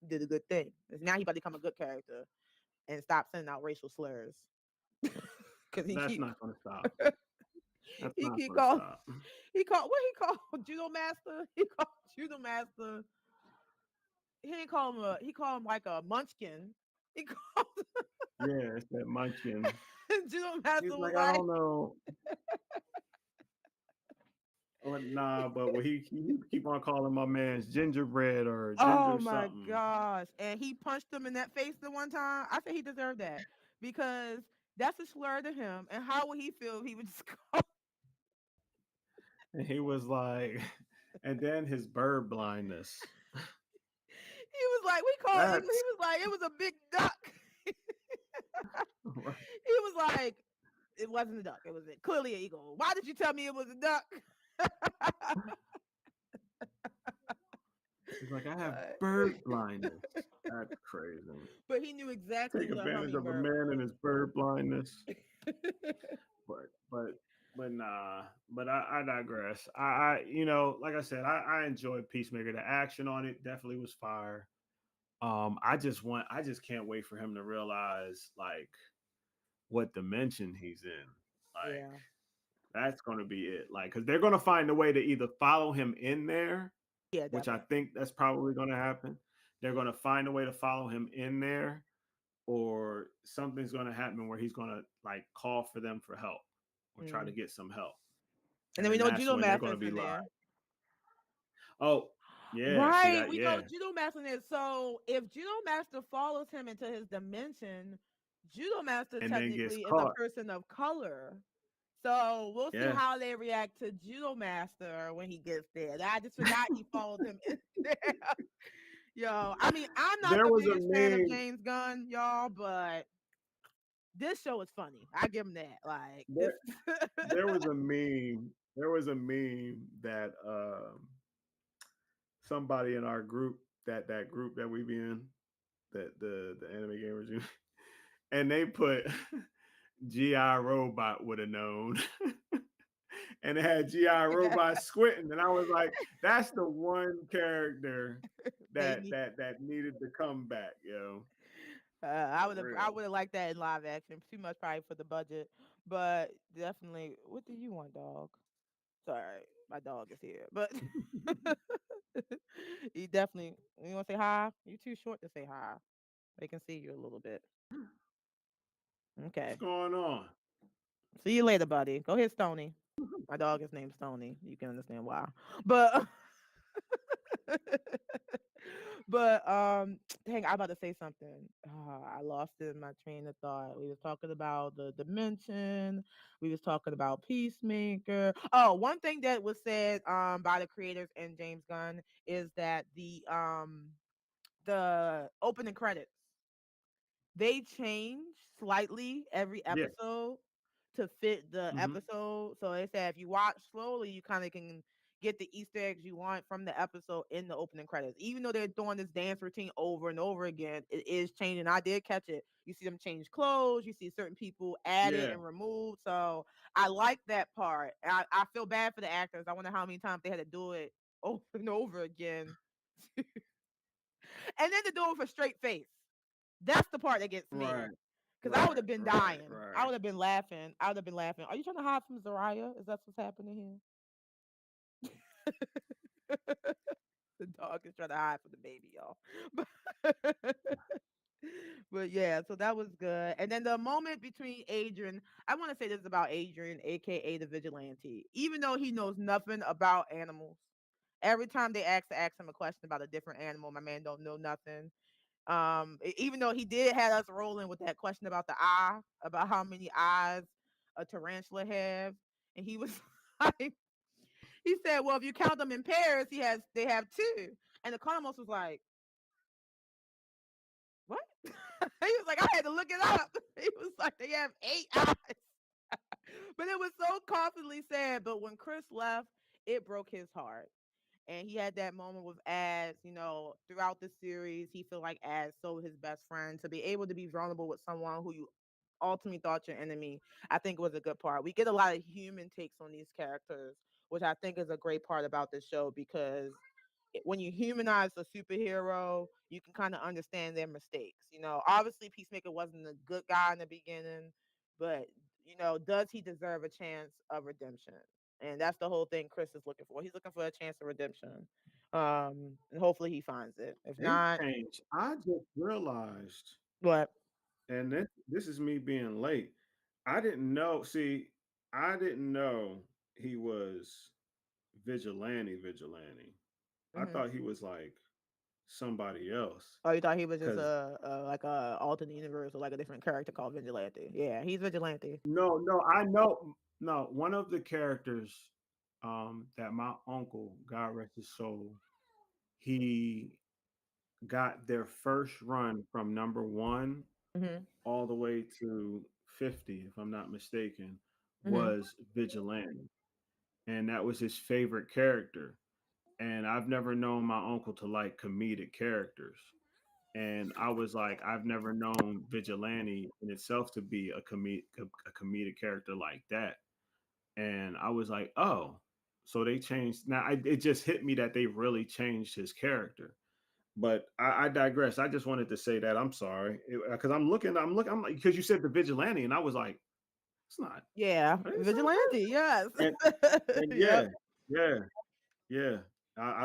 did a good thing. 'Cause now he about to become a good character and stop sending out racial slurs. Cause he That's keep not going to stop. That's he not keep going to call stop. he called what he called Judo Master. He called Judo Master. He didn't call him he called him like a munchkin. He called Yeah, it's that munchkin. Judo He's Master was like, I like, don't know. Nah, but when he keep on calling my man's gingerbread or oh ginger my something. gosh. And he punched him in that face the one time. I said he deserved that because that's a slur to him. And how would he feel if he would just call And he was like, and then his bird blindness. he was like, we call it he That's was like, it was a big duck. He was like, it wasn't a duck. It was clearly an eagle. Why did you tell me it was a duck? he's like, I have Uh, bird blindness. That's crazy. but he knew exactly Take what a advantage of a hummingbird man and was. his bird blindness. But but but nah. But I digress. Like I said, I enjoyed Peacemaker. The action on it definitely was fire. I just can't wait for him to realize like what dimension he's in. Like Yeah. that's gonna be it. Like, because they're gonna find a way to either follow him in there, Yeah, which I definitely. think that's probably gonna happen. They're gonna find a way to follow him in there, or something's gonna happen where he's gonna like call for them for help or try to Mm. get some help. And And then we then know that's Judo when they're gonna Master's be in like, there. oh, yeah, see Right. that, We know yeah. Judo Master is. So if Judo Master follows him into his dimension, Judo Master And then gets technically is a caught. person of color. So we'll see Yeah. how they react to Judo Master when he gets there. I just forgot he followed him in there. Yo, I mean, I'm not There the was a biggest fan of meme. James Gunn, y'all, but this show is funny. I give him that. Like this. There, there was a meme. There was a meme that somebody in our group, that group that we be in, that the anime gamers, and they put GI Robot would have known. And it had GI Robot squinting, and I was like, "That's the one character They that need that that needed to come back, yo." I real. would have liked that in live action. Too much probably for the budget, but definitely. What do you want, dog? Sorry, my dog is here, but he definitely. You want to say hi? You too short to say hi. They can see you a little bit. What's Okay. going on? See you later, buddy. Go ahead, Stony. My dog is named Stony. You can understand why. But but dang, I'm about to say something. I lost it in my train of thought. We was talking about the dimension. We was talking about Peacemaker. Oh, one thing that was said by the creators and James Gunn is that the opening credits they change slightly every Yeah. episode to fit the Hmm. episode. So they said if you watch slowly, you kind of can get the Easter eggs you want from the episode in the opening credits. Even though they're doing this dance routine over and over again, it is changing. I did catch it. You see them change clothes. You see certain people added Yeah. and removed. So I like that part. I feel bad for the actors. I wonder how many times they had to do it over and over again, and then to do it for straight face. That's the part that gets me. Right. Cause I would Right. have been Right. dying. I Right. would have been laughing. I would have been laughing. Are you trying to hide from Zariah? Is that what's happening here? The dog is trying to hide from the baby, y'all. But, but yeah, so that was good. And then the moment between Adrian, I want to say this about Adrian, aka the vigilante. Even though he knows nothing about animals, every time they ask him a question about a different animal, my man don't know nothing. Even though he did have us rolling with that question about the eye, about how many eyes a tarantula have, and he was like, he said, "Well, if you count them in pairs, they have two." And the Economist was like, "What?" He was like, "I had to look it up." He was like, "They have 8 eyes." But it was so confidently said. But when Chris left, it broke his heart. And he had that moment with Az, throughout the series, he felt like Az sold his best friend to be able to be vulnerable with someone who you ultimately thought your enemy. I think was a good part. We get a lot of human takes on these characters, which I think is a great part about this show because when you humanize a superhero, you can kind of understand their mistakes. Obviously Peacemaker wasn't a good guy in the beginning, but does he deserve a chance of redemption? And that's the whole thing Chris is looking for. He's looking for a chance of redemption. And hopefully he finds it. If They not, changed. I just realized, what? and this is me being late. I didn't know. See, I didn't know he was vigilante. I Hmm. thought he was like somebody else. Oh, you thought he was just Cause a like a alternate universe or like a different character called Vigilante? Yeah, he's Vigilante. no, I know. No, one of the characters, that my uncle, God rest his soul, he got their first run from number one Hmm. all the way to 50, if I'm not mistaken, Hmm. was Vigilante. And that was his favorite character. And I've never known my uncle to like comedic characters. And I was like, I've never known Vigilante in itself to be a comedic character like that. And I was like, oh, so they changed. Now it just hit me that they really changed his character. But I digress. I just wanted to say that. I'm sorry because I'm like because you said the vigilante, and I was like, it's not. Yeah, Are they something? Vigilante. Yes. And Yep. yeah, yeah.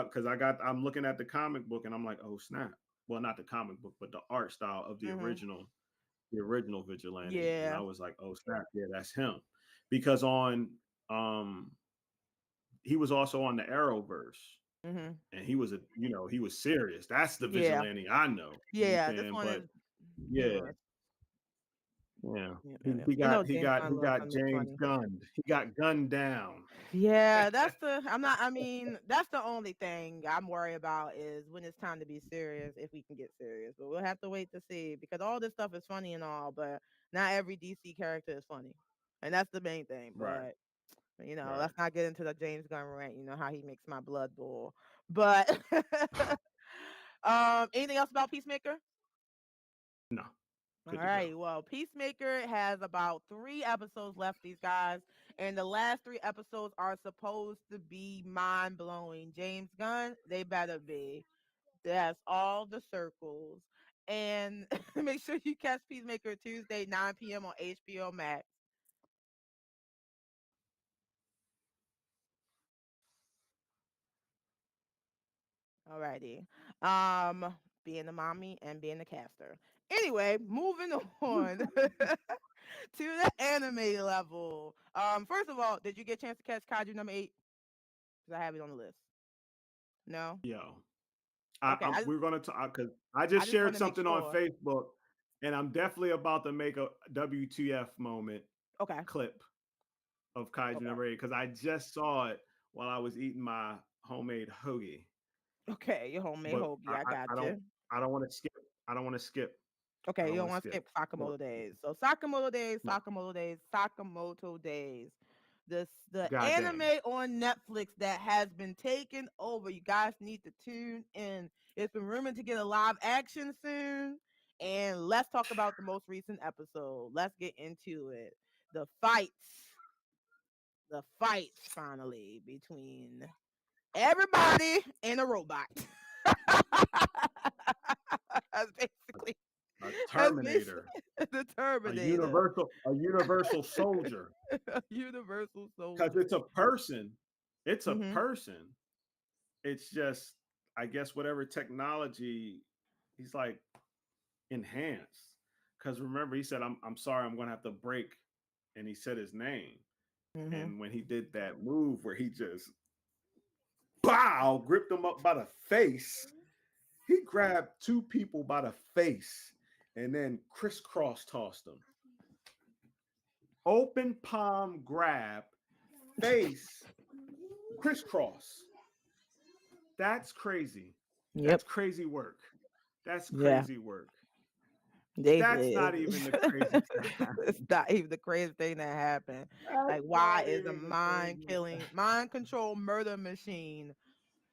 Because I'm looking at the comic book, and I'm like, oh snap. Well, not the comic book, but the art style of Hmm. the original vigilante, and I Yeah. was like, oh snap, yeah, that's him. Because um he was also on the Arrowverse, Hmm. and he was serious. That's the Yeah. vigilante I know. You know what I'm Yeah. This saying? one But is yeah, humorous. yeah. Yeah, He, yeah, yeah. he You know, got he James got he Gunn loves got something James funny. gunned. He got gunned down. Yeah, that's the. I'm not. I mean, that's the only thing I'm worried about is when it's time to be serious. If we can get serious, but we'll have to wait to see because all this stuff is funny and all, but not every DC character is funny, and that's the main thing. Right, But right. let's not get into the James Gunn rant. You know how he makes my blood boil. But anything else about Peacemaker? No, All good to go. right. Well, Peacemaker has about 3 episodes left, these guys, and the last 3 episodes are supposed to be mind blowing. James Gunn, they better be. That's all the circles. And make sure you catch Peacemaker Tuesday, 9 p.m. on HBO Max. Alrighty. Being the mommy and being the caster. Anyway, moving on to the anime level. First of all, did you get a chance to catch Kaiju number 8? Because I have it on the list. No? Yo, Okay. we're gonna talk because I I just just want shared to make something on sure. Facebook, and I'm definitely about to make a WTF moment Okay. clip of Kaiju Okay. number 8 because I just saw it while I was eating my homemade hoagie. Okay. Your homemade But hoagie. I got I don't you. I don't want to skip. I don't want to skip. I Okay, don't you don't want to want to skip. skip Go. Sakamoto days. So Sakamoto days, No, Sakamoto days, Sakamoto days. The god dang. anime on Netflix that has been taken over. You guys need to tune in. It's been rumored to get a live action soon. And let's talk about the most recent episode. Let's get into it. The fights. The fights finally between everybody and a robot. That's basically A that's basically Terminator, the Terminator. a universal soldier. Universal Because soldier. it's a person. It's a Hmm. person. It's just, I guess, whatever technology he's like enhanced. Because remember, he said, I'm sorry, I'm going to have to break. And he said his name. Hmm. And when he did that move where he just, bow, gripped him up by the face, he grabbed two people by the face and then crisscross tossed them. Open palm grab, face, crisscross. That's crazy. Yep. That's crazy work. That's Yeah. crazy work. They That's not even the craziest that it's happened. not even the craziest thing that happened. Like, That's why not is a even the mind craziest. killing, mind control murder machine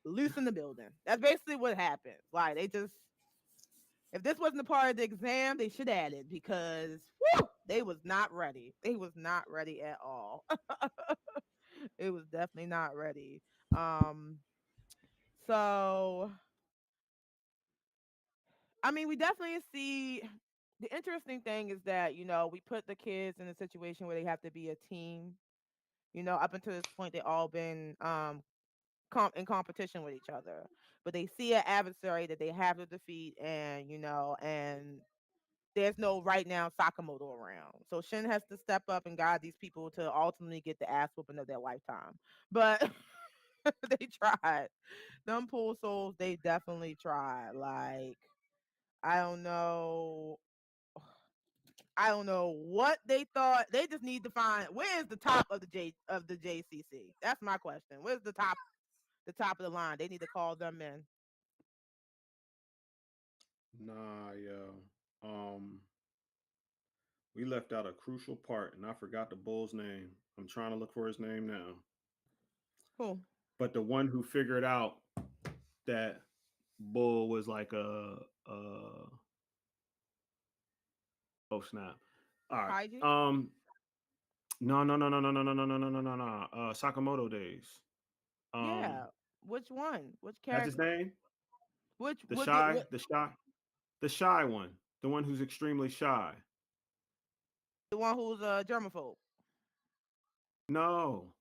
loose in the building? That's basically what happened. Like, they just, if this wasn't a part of the exam, they should add it because whew, they was not ready. They was not ready at all. It was definitely not ready. Um, so I mean, we definitely see the interesting thing is that, we put the kids in a situation where they have to be a team. Up until this point, they all been in competition with each other, but they see an adversary that they have to defeat, and there's no right now Sakamoto around. So Shin has to step up and guide these people to ultimately get the ass whooping of their lifetime. But they tried. Them pool souls, they definitely tried. Like, I don't know. I don't know what they thought. They just need to find where is the top of the JCC. That's my question. Where's the top of the line? They need to call them in. Nah, yo. Um, we left out a crucial part, and I forgot the bull's name. I'm trying to look for his name now. Cool. But the one who figured out that bull was like a oh snap. All right. Kaiji? No. Sakamoto days. Um, Yeah. Which one? Which that's his character? name. Which The what did shy, what the shy, the shy one. The one who's extremely shy. the one who's a germaphobe? No,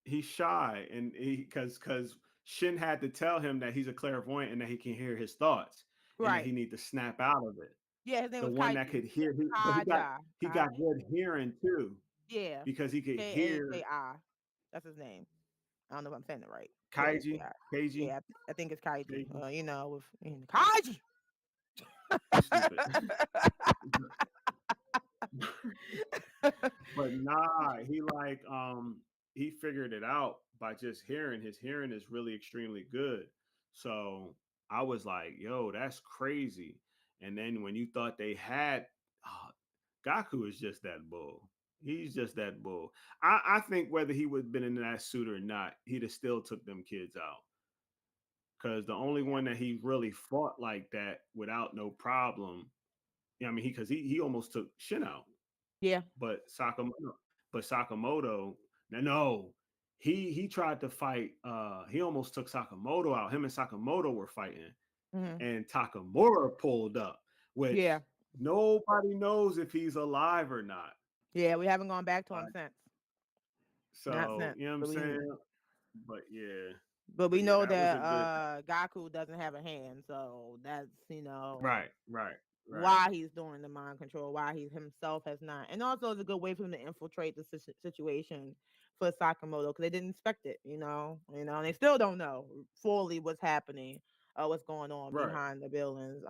he's shy, and because Shin had to tell him that he's a clairvoyant and that he can hear his thoughts, and that Right. he need to snap out of it. Yeah, his name The was one that Kaiji. could hear, but Kaja. he got Kaji? good hearing too Yeah. because he could hear Kaji. That's his name. I don't know if I'm saying it right. Kaiji, Kaji. Keiji, Yeah, I think it's Kaiji. Keiji. With Kaiji. You stupid. But nah, he figured it out by just hearing. His hearing is really extremely good. So I was like, yo, that's crazy. And then when you thought they had uh, Gaku is just that bull. He's just that bull. I think whether he would have been in that suit or not, he'd have still took them kids out. Cause the only one that he really fought like that without no problem, I mean, he almost took Shin out. Yeah. But Sakamoto, no, he tried to fight. He almost took Sakamoto out. Him and Sakamoto were fighting, Hmm. and Takamura pulled up, which Yeah. nobody knows if he's alive or not. Yeah. We haven't gone back to him Right. since. Not So, since. you know what I'm But we saying? But yeah. but But we yeah, know that was a that good. Gaku doesn't have a hand, so that's Right, right, right. why he's doing the mind control, why he himself has not. And also it's a good way for him to infiltrate the situation for Sakamoto because they didn't expect it, and they still don't know fully what's happening, what's going on Right. behind the buildings.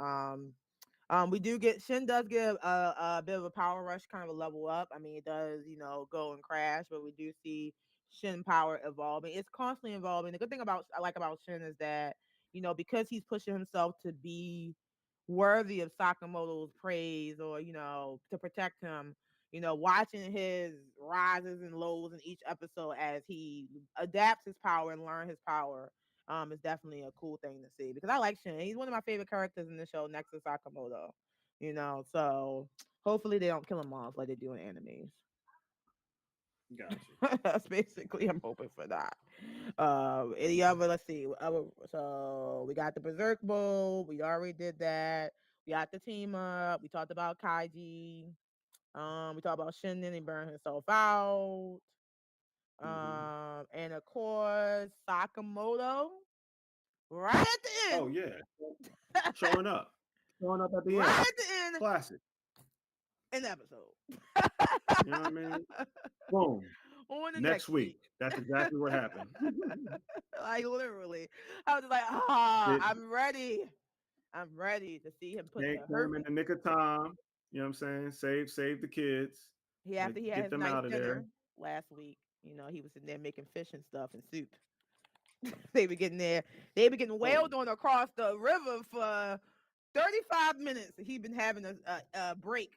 We do get Shin does get a bit of a power rush, kind of a level up. I mean, it does, go and crash, but we do see Shin power evolving. It's constantly evolving. The good thing about I like about Shin is that, because he's pushing himself to be worthy of Sakamoto's praise or, to protect him, watching his rises and lows in each episode as he adapts his power and learn his power is definitely a cool thing to see because I like Shin. He's one of my favorite characters in the show next to Sakamoto. So hopefully they don't kill him off like they do in animes. Gotcha. That's basically I'm hoping for that. Any other? Let's see. So we got the Berserk Bowl. We already did that. We got the team up. We talked about Kaiji. We talked about Shin and he burned himself out. Hmm. And of course Sakamoto right at the Oh end. yeah, showing up, showing up at the Right end. at the end Classic. in the episode. You know what I mean? Boom. On the Next next week. week. That's exactly what happened. Like literally. I was just like, it, I'm ready. I'm ready to see him put the came hurt. in the nick of time. You know what I'm saying? Save the kids. He after he had Get his them nice out of there. dinner last week. He was sitting there making fish and stuff and soup. They were getting there. They were getting Oh, wailed on across the river for 35 minutes. He been having a break.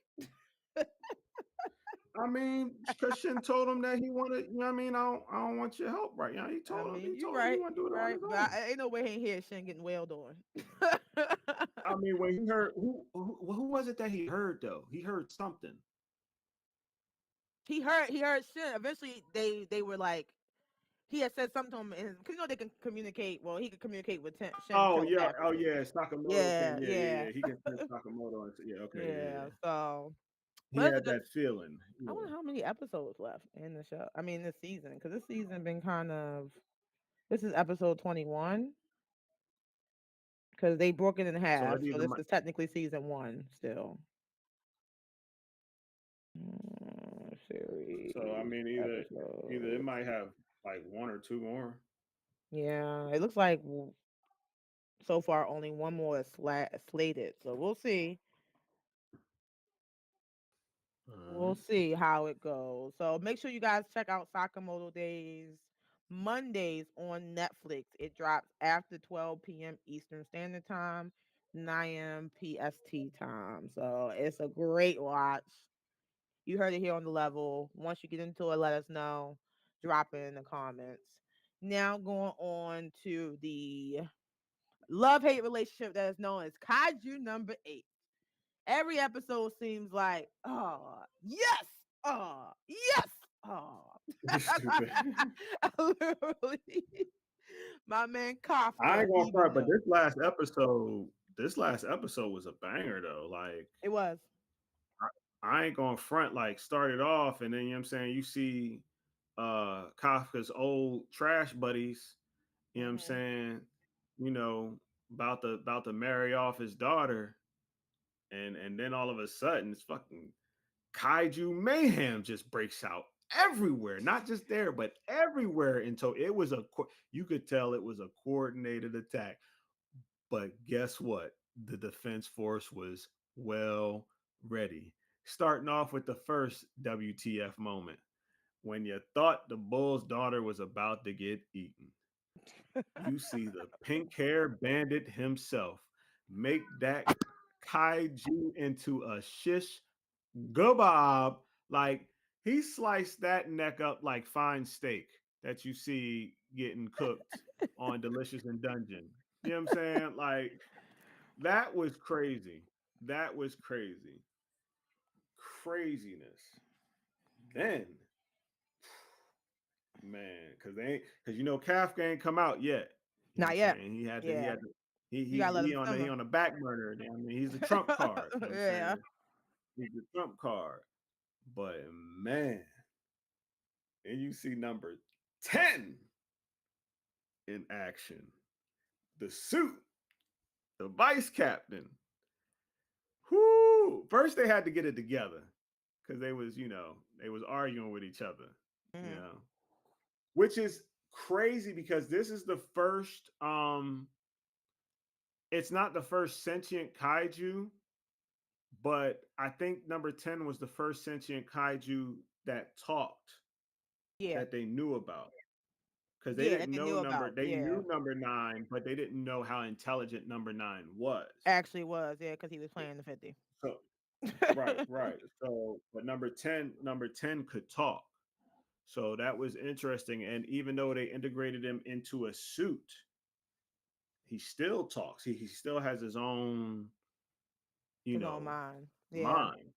I mean, because Shin told him that he wanted. You know what I mean? I don't want your help right now. He I told him. mean, He you're told him he right. want to do You're it on right. his But own. ain't no way he ain't hear Shin getting wailed on. I mean, when he heard who was it that he heard though? He heard something. He heard Shin. Eventually, they were like, he had said something to him, and because they can communicate. Well, he could communicate with Shin Oh yeah, oh telepathically. yeah, Sakamoto Yeah, can, yeah, yeah. He can sense Sakamoto, and yeah, okay, yeah, yeah. yeah. So, He but that's a had good. that feeling. I Yeah. wonder how many episodes left in the show. I mean, this season, because this season been kind of. This is episode 21 because they broke it in So half. it So either this might. is technically season one still. So I Series mean, either it episode. might have like one or two more. Yeah, it looks like so far only one more is slated. So we'll see. We'll Alright. see how it goes. So make sure you guys check out Sakamoto Days Mondays on Netflix. It drops after 12 p.m. Eastern Standard Time, 9 a.m. PST time. So it's a great watch. You heard it here on the level. Once you get into it, let us know. Drop it in the comments. Now going on to the love hate relationship that is known as Kaiju number 8. Every episode seems like, oh, yes, oh, yes, oh. You stupid. Literally, my man I Kafka, ain't gonna even front, but though this last episode was a banger though. Like it was. I ain't gonna front. Like started off, and then you know what I'm saying. You see, Kafka's old trash buddies. You know what I'm Hmm. saying. You know about to marry off his daughter, and then all of a sudden it's fucking kaiju mayhem just breaks out everywhere, not just there but everywhere. And so it was you could tell it was a coordinated attack. But guess what? The defense force was well ready, starting off with the first WTF moment when you thought the bull's daughter was about to get eaten. You see the pink hair bandit himself make that kaiju into a shish kebab. Like he sliced that neck up like fine steak that you see getting cooked on Delicious in Dungeon. You know what I'm saying? Like that was crazy. That was crazy. Craziness. Then, man, because Kafka ain't come out yet. You know what Not I'm yet. saying? He had to he Yeah. had to He You gotta let he him he on the he simmer. on the back burner. I mean, he's the trump card. You know what I'm Yeah. saying? He's the trump card. But man, and you see number 10 in action. The suit, the vice captain. Whoo! First they had to get it together because they was arguing with each other, you Hmm. know, which is crazy because this is the first it's not the first sentient kaiju, but I think number 10 was the first sentient kaiju that talked Yeah. that they knew about. Because Yeah, that they knew about. they Yeah. knew number 9, but they didn't know how intelligent number 9 was. Actually was, yeah, because he was playing the 50. So right. So but number 10 could talk. So that was interesting. And even though they integrated him into a suit, he still talks. He still has his own, you His own know, mind. Yeah. mind.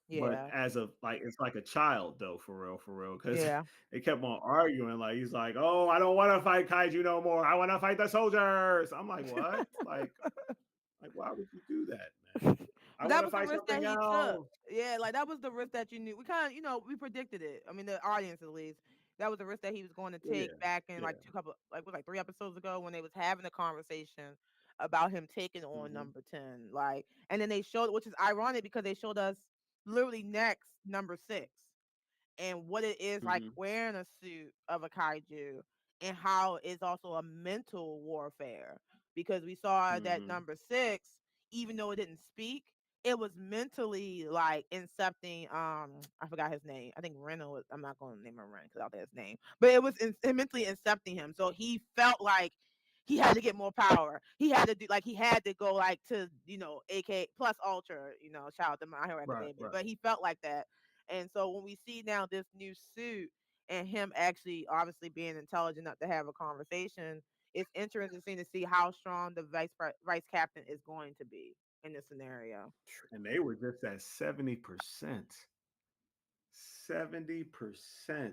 But Yeah. as a like it's like a child though, for real. Because Yeah. they kept on arguing. Like he's like, oh, I don't want to fight kaiju no more. I want to fight the soldiers. I'm like, what? Like why would you do that, man? I But want that to was the fight risk that something he took. else. Yeah, like that was the risk that you knew. We kind of, we predicted it. I mean, the audience at least. That was the risk that he was going to Yeah, take back in yeah. like was like 3 episodes ago when they was having a conversation about him taking on Hmm. number 10. Like, and then they showed, which is ironic because they showed us literally next number 6 and what it is like Hmm. wearing a suit of a kaiju and how it's also a mental warfare because we saw that Hmm. number 6, even though it didn't speak, it was mentally like incepting I forgot his name. I think Reno was, I'm not going to name him Ren because I don't think his name, but it was mentally incepting him, so he felt like he had to get more power. He had to do like he had to go like to AK plus Ultra. Shout out to My Hero Right, Academia, right. but he felt like that. And so when we see now this new suit and him actually obviously being intelligent enough to have a conversation, it's interesting to see how strong the vice captain is going to be in this scenario. And they were just at 70%. 70%.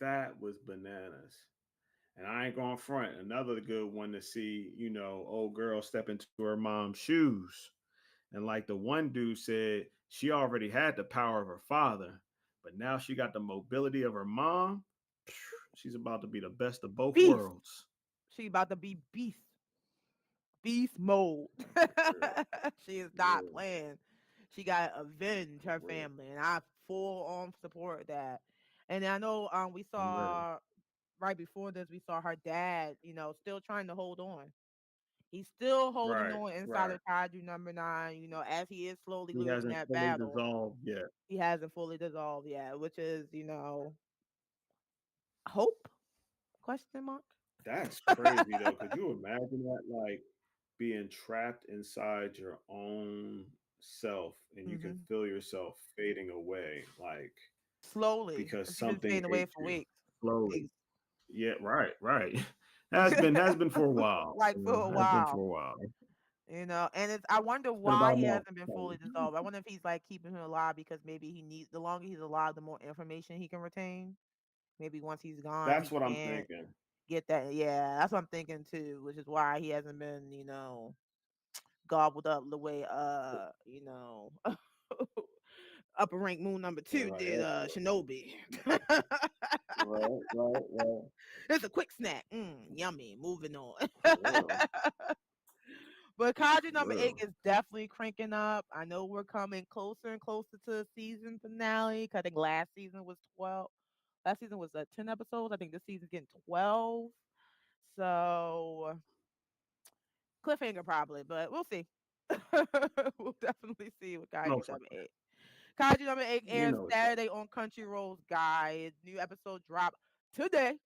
That was bananas. And I ain't going front. Another good one to see, old girl step into her mom's shoes. And like the one dude said, she already had the power of her father, but now she got the mobility of her mom. She's about to be the best of both Beast. worlds. She about to be beast mode. She is not Real, playing. She got to avenge her real, family, and I full on support that. And I know we real. saw right before this, we saw her dad, still trying to hold on. He's still holding Right, on inside right. of Kaiju number 9, as he is slowly He losing hasn't that fully battle. dissolved yet. He hasn't fully dissolved yet, which is, hope? Question mark? That's crazy though. Could you imagine that? Like being trapped inside your own self and you can Hmm. feel yourself fading away, like Slowly. because She's been something fading away ate for you weeks. slowly. Weeks. Yeah, right. Has been for a while. Like for a Has been for while. a while. And I wonder It's been why about a he month. hasn't been fully dissolved. I wonder if he's like keeping him alive because maybe he needs, the longer he's alive, the more information he can retain. Maybe once he's gone, That's he what I'm can't thinking. get that. Yeah, that's what I'm thinking too, which is why he hasn't been, gobbled up the way upper rank moon number 2 did Right, Shinobi. right. It's a quick snack. Yummy. Moving on. For real, But Kaiju for number 8 real. is definitely cranking up. I know we're coming closer and closer to the season finale. 'Cause I think last season was 12. Last season was 10 episodes. I think this season's getting 12. So cliffhanger probably, but we'll see. We'll definitely see with Kaiju Most number likely. 8. Kaiju number 8 You airs know it's Saturday on Crunchyroll's Guide. New episode drop today.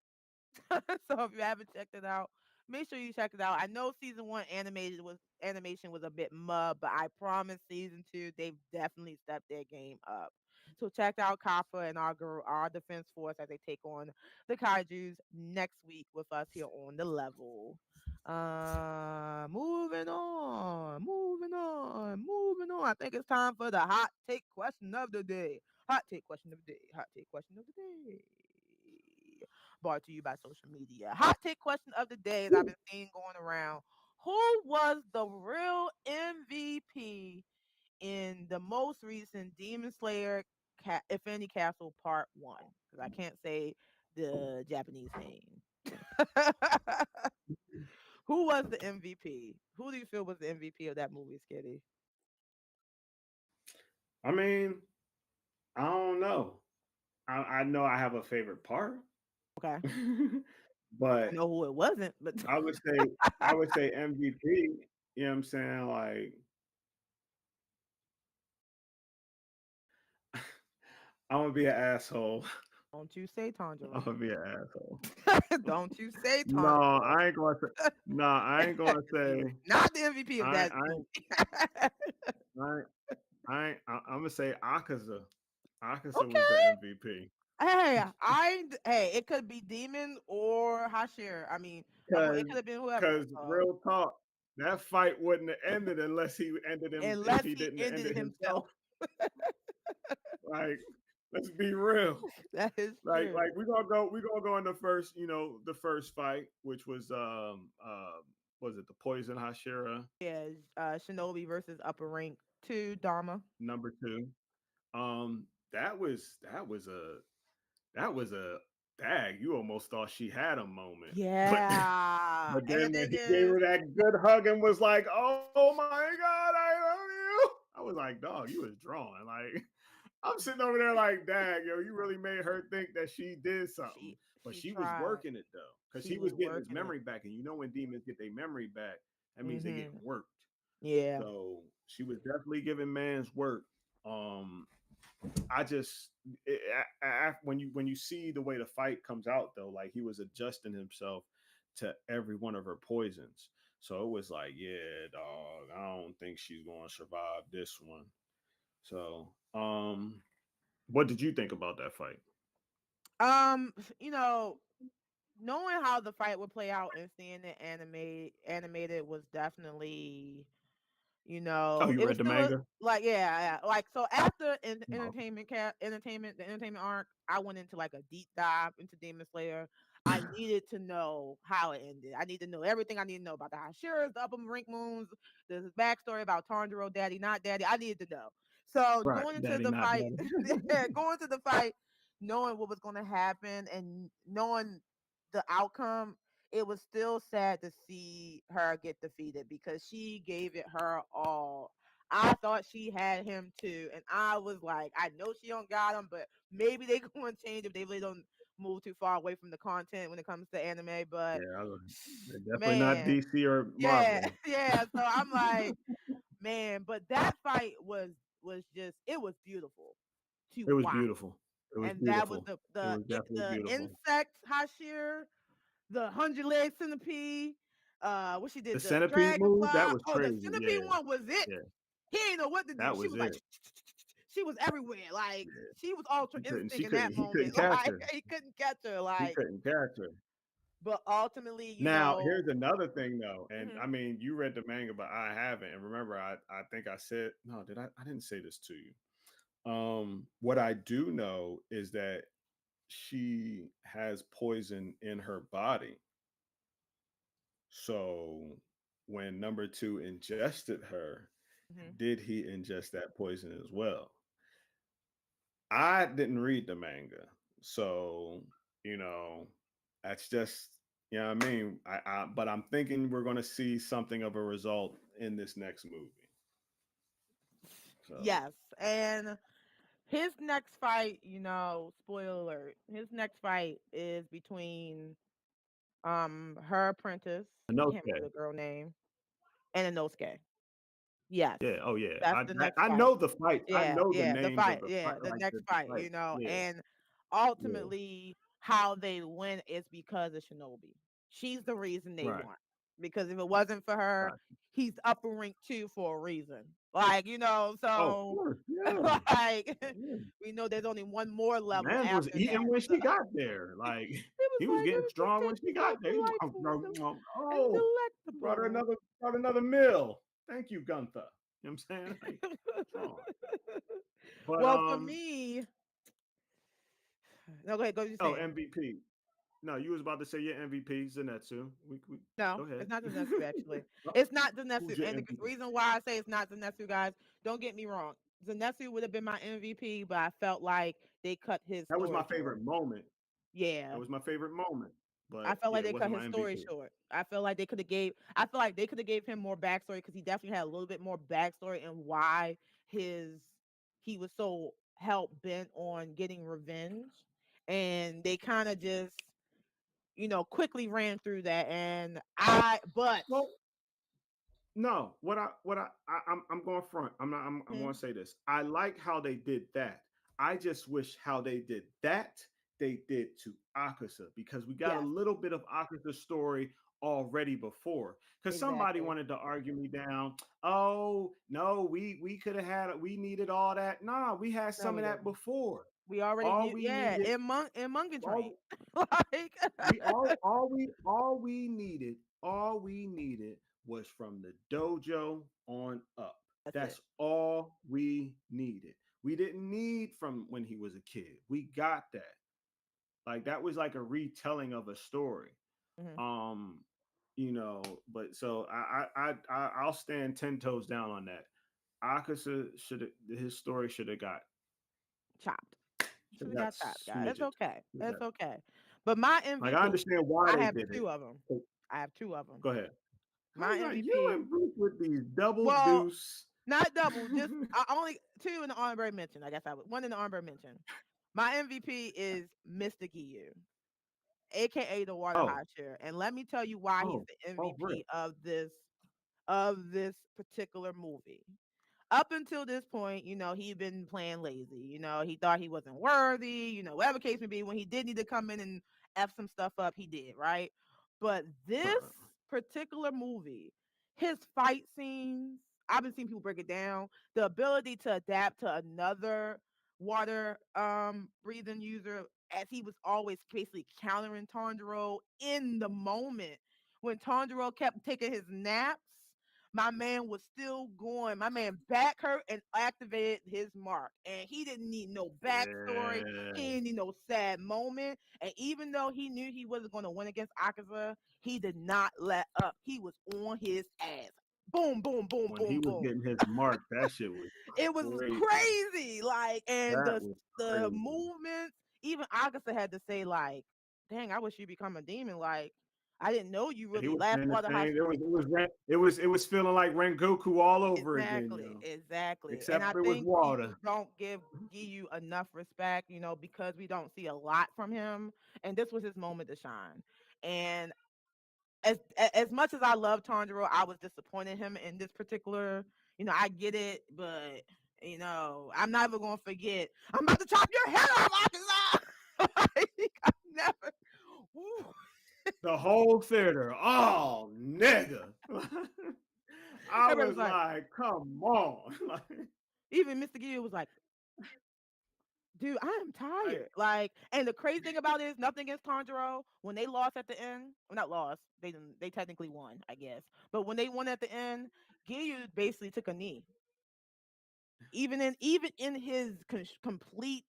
So if you haven't checked it out, make sure you check it out. I know season 1 animation was a bit mud, but I promise season 2 they've definitely stepped their game up. So check out Kafa and our defense force as they take on the kaiju's next week with us here on the level. Moving on. I think it's time for the hot take question of the day. Hot take question of the day. Hot take question of the day, brought to you by social media. Hot take question of the day, as I've been seeing going around. Who was the real MVP in the most recent Demon Slayer, if any, Castle Part One? Because I can't say the Japanese name. Who was the MVP? Who do you feel was the MVP of that movie, Skitty? I mean, I don't know. I know I have a favorite part, Okay, I but know who it wasn't, but I would say I would say MVP. You know what I'm saying? Like I'm gonna be an asshole. don't you say I'm Tanjiro. gonna be an asshole. Don't you say No, Tanjiro. I ain't gonna say. No, I ain't gonna He say. was not the MVP of I that I movie. I I'm gonna say Akaza. Akaza was the Okay. MVP Hey, it could be Demon or Hashir. I mean, it because could have been whoever. because real talk, that fight wouldn't have ended unless he ended him if Unless he he didn't end ended it himself. himself. Like, let's be real. That is Like true. we're gonna go in the first, the first fight, which was it the Poison Hashira Yeah, Shinobi versus Upper Rank 2 Dharma. number two. That was a dag. You almost thought she had a moment, but Yeah. but then And when then he gave there's her that good hug and was like, "Oh my god, I love you," I was like, "Dog, you was drawing." Like I'm sitting over there like, "Dag, yo, you really made her think that she did something." she But she she was tried. working it though, because She he was was getting his working it. memory back, and when demons get their memory back, that means they getting Mhm. worked. Yeah. So she was definitely giving man's work. Um, I just when you see the way the fight comes out though, like he was adjusting himself to every one of her poisons. So it was like, yeah, dog, I don't think she's going to survive this one. So, what did you think about that fight? You know, knowing how the fight would play out and seeing it animated was definitely, Oh, you it was read the still manga? like, yeah, like, so after No. the entertainment arc, I went into like a deep dive into Demon Slayer. I needed to know how it ended. I need to know everything I need to know about the Hashiras, the Upper Rank Moons, the backstory about Tanjiro, daddy, not daddy. I needed to know. So Right, going into daddy, the not fight, daddy. yeah, going to the fight, knowing what was going to happen and knowing the outcome, it was still sad to see her get defeated because she gave it her all. I thought she had him too, and I was like, I know she don't got him, but maybe they going to change if they really don't move too far away from the content when it comes to anime. But Yeah, they're definitely not man, DC or yeah, Marvel. yeah. So I'm like, man, but that fight was just, it was beautiful to It was watch, beautiful. It was and that was beautiful. It was definitely the beautiful. insect Hashir, the 100 leg centipede. What she The did, the centipede move, that dragonfly. was Oh, the crazy. centipede Yeah, one was it. yeah, He didn't know what to do. that She was was like, it. she was everywhere. Like, Yeah, she was ultra he couldn't. instinct She in couldn't. that He couldn't moment. catch Like, her. he couldn't catch her. He Like, couldn't catch her. but ultimately, Now, here's another thing though, and mhm, I mean, you read the manga, but I haven't. And remember, I think I said no. Did I? I didn't say this to you. What I do know is that she has poison in her body. So when number two ingested her, mhm. did he ingest that poison as well? I didn't read the manga, so you know that's just what I mean. But I'm thinking we're going to see something of a result in this next movie. So Yes, and his next fight, spoiler alert, his next fight is between her apprentice. I can't remember Inosuke, the girl name, and Inosuke. Yes, yeah, oh yeah, that's the next I fight. know the fight. I Yeah, know the yeah, names of the fight, the like next the fight, fight. Yeah, and yeah, ultimately how they win is because of Shinobi. She's the reason they right. won. Because if it wasn't for her, Gotcha. he's upper rank two for a reason. Like, Oh, of so course, yeah, like, yeah. we know there's only one more level Mans was after that. eating when So she got there. Like it was he was like, getting everything strong when she tasted got so there. delightful and Oh, delectable. brought another meal. Thank you, Gunther. You know what I'm saying? Like, strong. But Well, for me, no, go ahead, go. You oh, saying? MVP. No, you was about to say your MVP, Zenetsu. We No, go ahead. it's not Zenitsu actually. Oh, It's not Zenitsu. who's your And the MVP? reason why I say it's not Zenitsu, guys, don't get me wrong. Zenitsu would have been my MVP, but I felt like they cut his That was my story short. favorite moment. That Yeah. was my favorite moment. I But felt yeah, like it they cut wasn't his my story MVP. short. I feel like they could have gave. I feel like they could have gave him more backstory because he definitely had a little bit more backstory and why his he was so hell bent on getting revenge, and they kind of just quickly ran through that. And Well, no, I'm going front. I'm going Mhm. to say this. I like how they did that. I just wish how they did that they did to Akaza because we got a Yes, little bit of Akaza's story already before. Because somebody exactly. wanted to argue me down. Oh no, we could have had it. We needed all that. Nah, we had No, some we of that didn't. before. We already All knew. we Yeah, needed, in Munga Train, all like we all we needed, all we needed was from the dojo on up. that's it. That's all we needed. We didn't need from when he was a kid. We got that. Like that was like a retelling of a story. Hmm. Um, but so I'll stand 10 toes down on that. Akaza should have his story Chopped. should Should have have got got chopped, guys. It's smidget. okay. It's okay. But my Like I MVP, understand why I they have did it. two of them. I have two of them. Go ahead. My You MVP, and Bruce with these double well, deuce. not double, just I only two in the honorary mention. I guess I would one in the honorary mention. My MVP is Mr. Giyu, aka the Water Oh, High Chair, and let me tell you why he's oh, the oh, Rick. MVP of this particular movie. Up until this point, he'd been playing lazy. He thought he wasn't worthy, whatever case may be. When he did need to come in and F some stuff up, he did, right? But this Bruh. particular movie, his fight scenes, I've been seeing people break it down. The ability to adapt to another water breathing user as he was always basically countering Tanjiro in the moment when Tanjiro kept taking his naps, my man was still going. My man back hurt and activated his mark. And he didn't need no backstory. He Yeah. didn't need no sad moment. And even though he knew he wasn't going to win against Akaza, he did not let up. He was on his ass. Boom, boom, boom, When he boom, was boom. getting his mark, that shit was It was crazy. crazy. Like, and That the was the crazy. movements, even Agatha had to say, like, dang, I wish you become a demon. Like, I didn't know you He really was last saying the water high. same. It was feeling like Rengoku all over again, Exactly, exactly. And I except it was think water. people don't give Giyu enough respect, because we don't see a lot from him. And this was his moment to shine. And as much as I love Tanjiro, I was disappointed in him in this particular. I get it, but I'm never gonna forget. I'm about to chop your head off, Akaza. Like, I never. Woo. The whole theater. Oh, nigga. I Everybody was was like, like, come on. even Mr. Giyu was like, dude, I am like, tired. Like, and the crazy thing about it is nothing against Tanjiro. When they lost at the end, well, not lost, they didn't. They technically won, I guess. But when they won at the end, Giyu basically took a knee. Even in his complete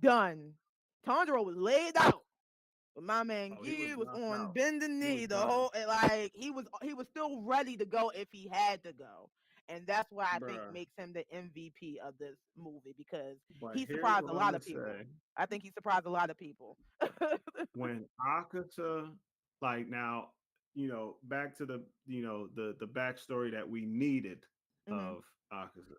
done, Tanjiro was laid out. But my man oh, he was Giyu was knocked on out. bending He was knee the done, whole like he was still ready to go if he had to go. And that's why I think bruh. makes him the MVP of this movie because But he here's surprised what a I'm lot gonna of people. say: I think he surprised a lot of people. when Akata, like now, back to the backstory that we needed Hmm. of Akata.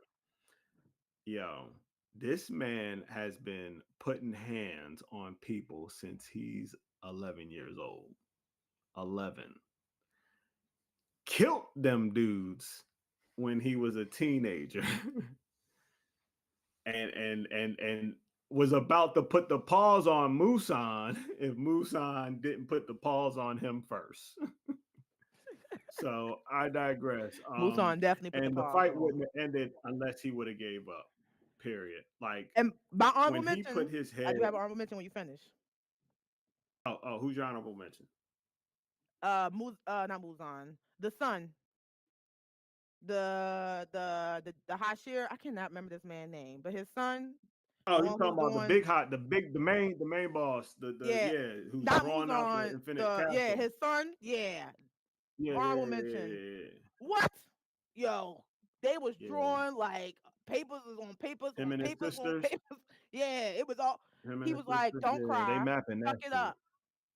Yo, this man has been putting hands on people since he's 11 years old. 11. Killed them dudes when he was a teenager. and was about to put the paws on Musan if Musan didn't put the paws on him first. So I digress. Musan definitely put the And the pause fight on. wouldn't have ended unless he would have gave up. Period. Like And by honorable when he put mention, his I head. do have an honorable mention when you finish. Oh, who's your honorable mention? Not Muzan, the son, the Hashir. I cannot remember this man's name, but his son. The Oh, you one talking who's about the doing, big hot, the main boss, the yeah, yeah, who's not who's drawing out the on infinite the, yeah, castle. his son, yeah. Yeah, yeah, Honorable yeah, mention. yeah, What? Yo, they was yeah. Yeah. drawing like papers is on papers Him on and his papers on sisters, papers. Yeah, it was all. him and He his was like, sisters. "Don't Yeah, they cry, mapping suck that it shit. up."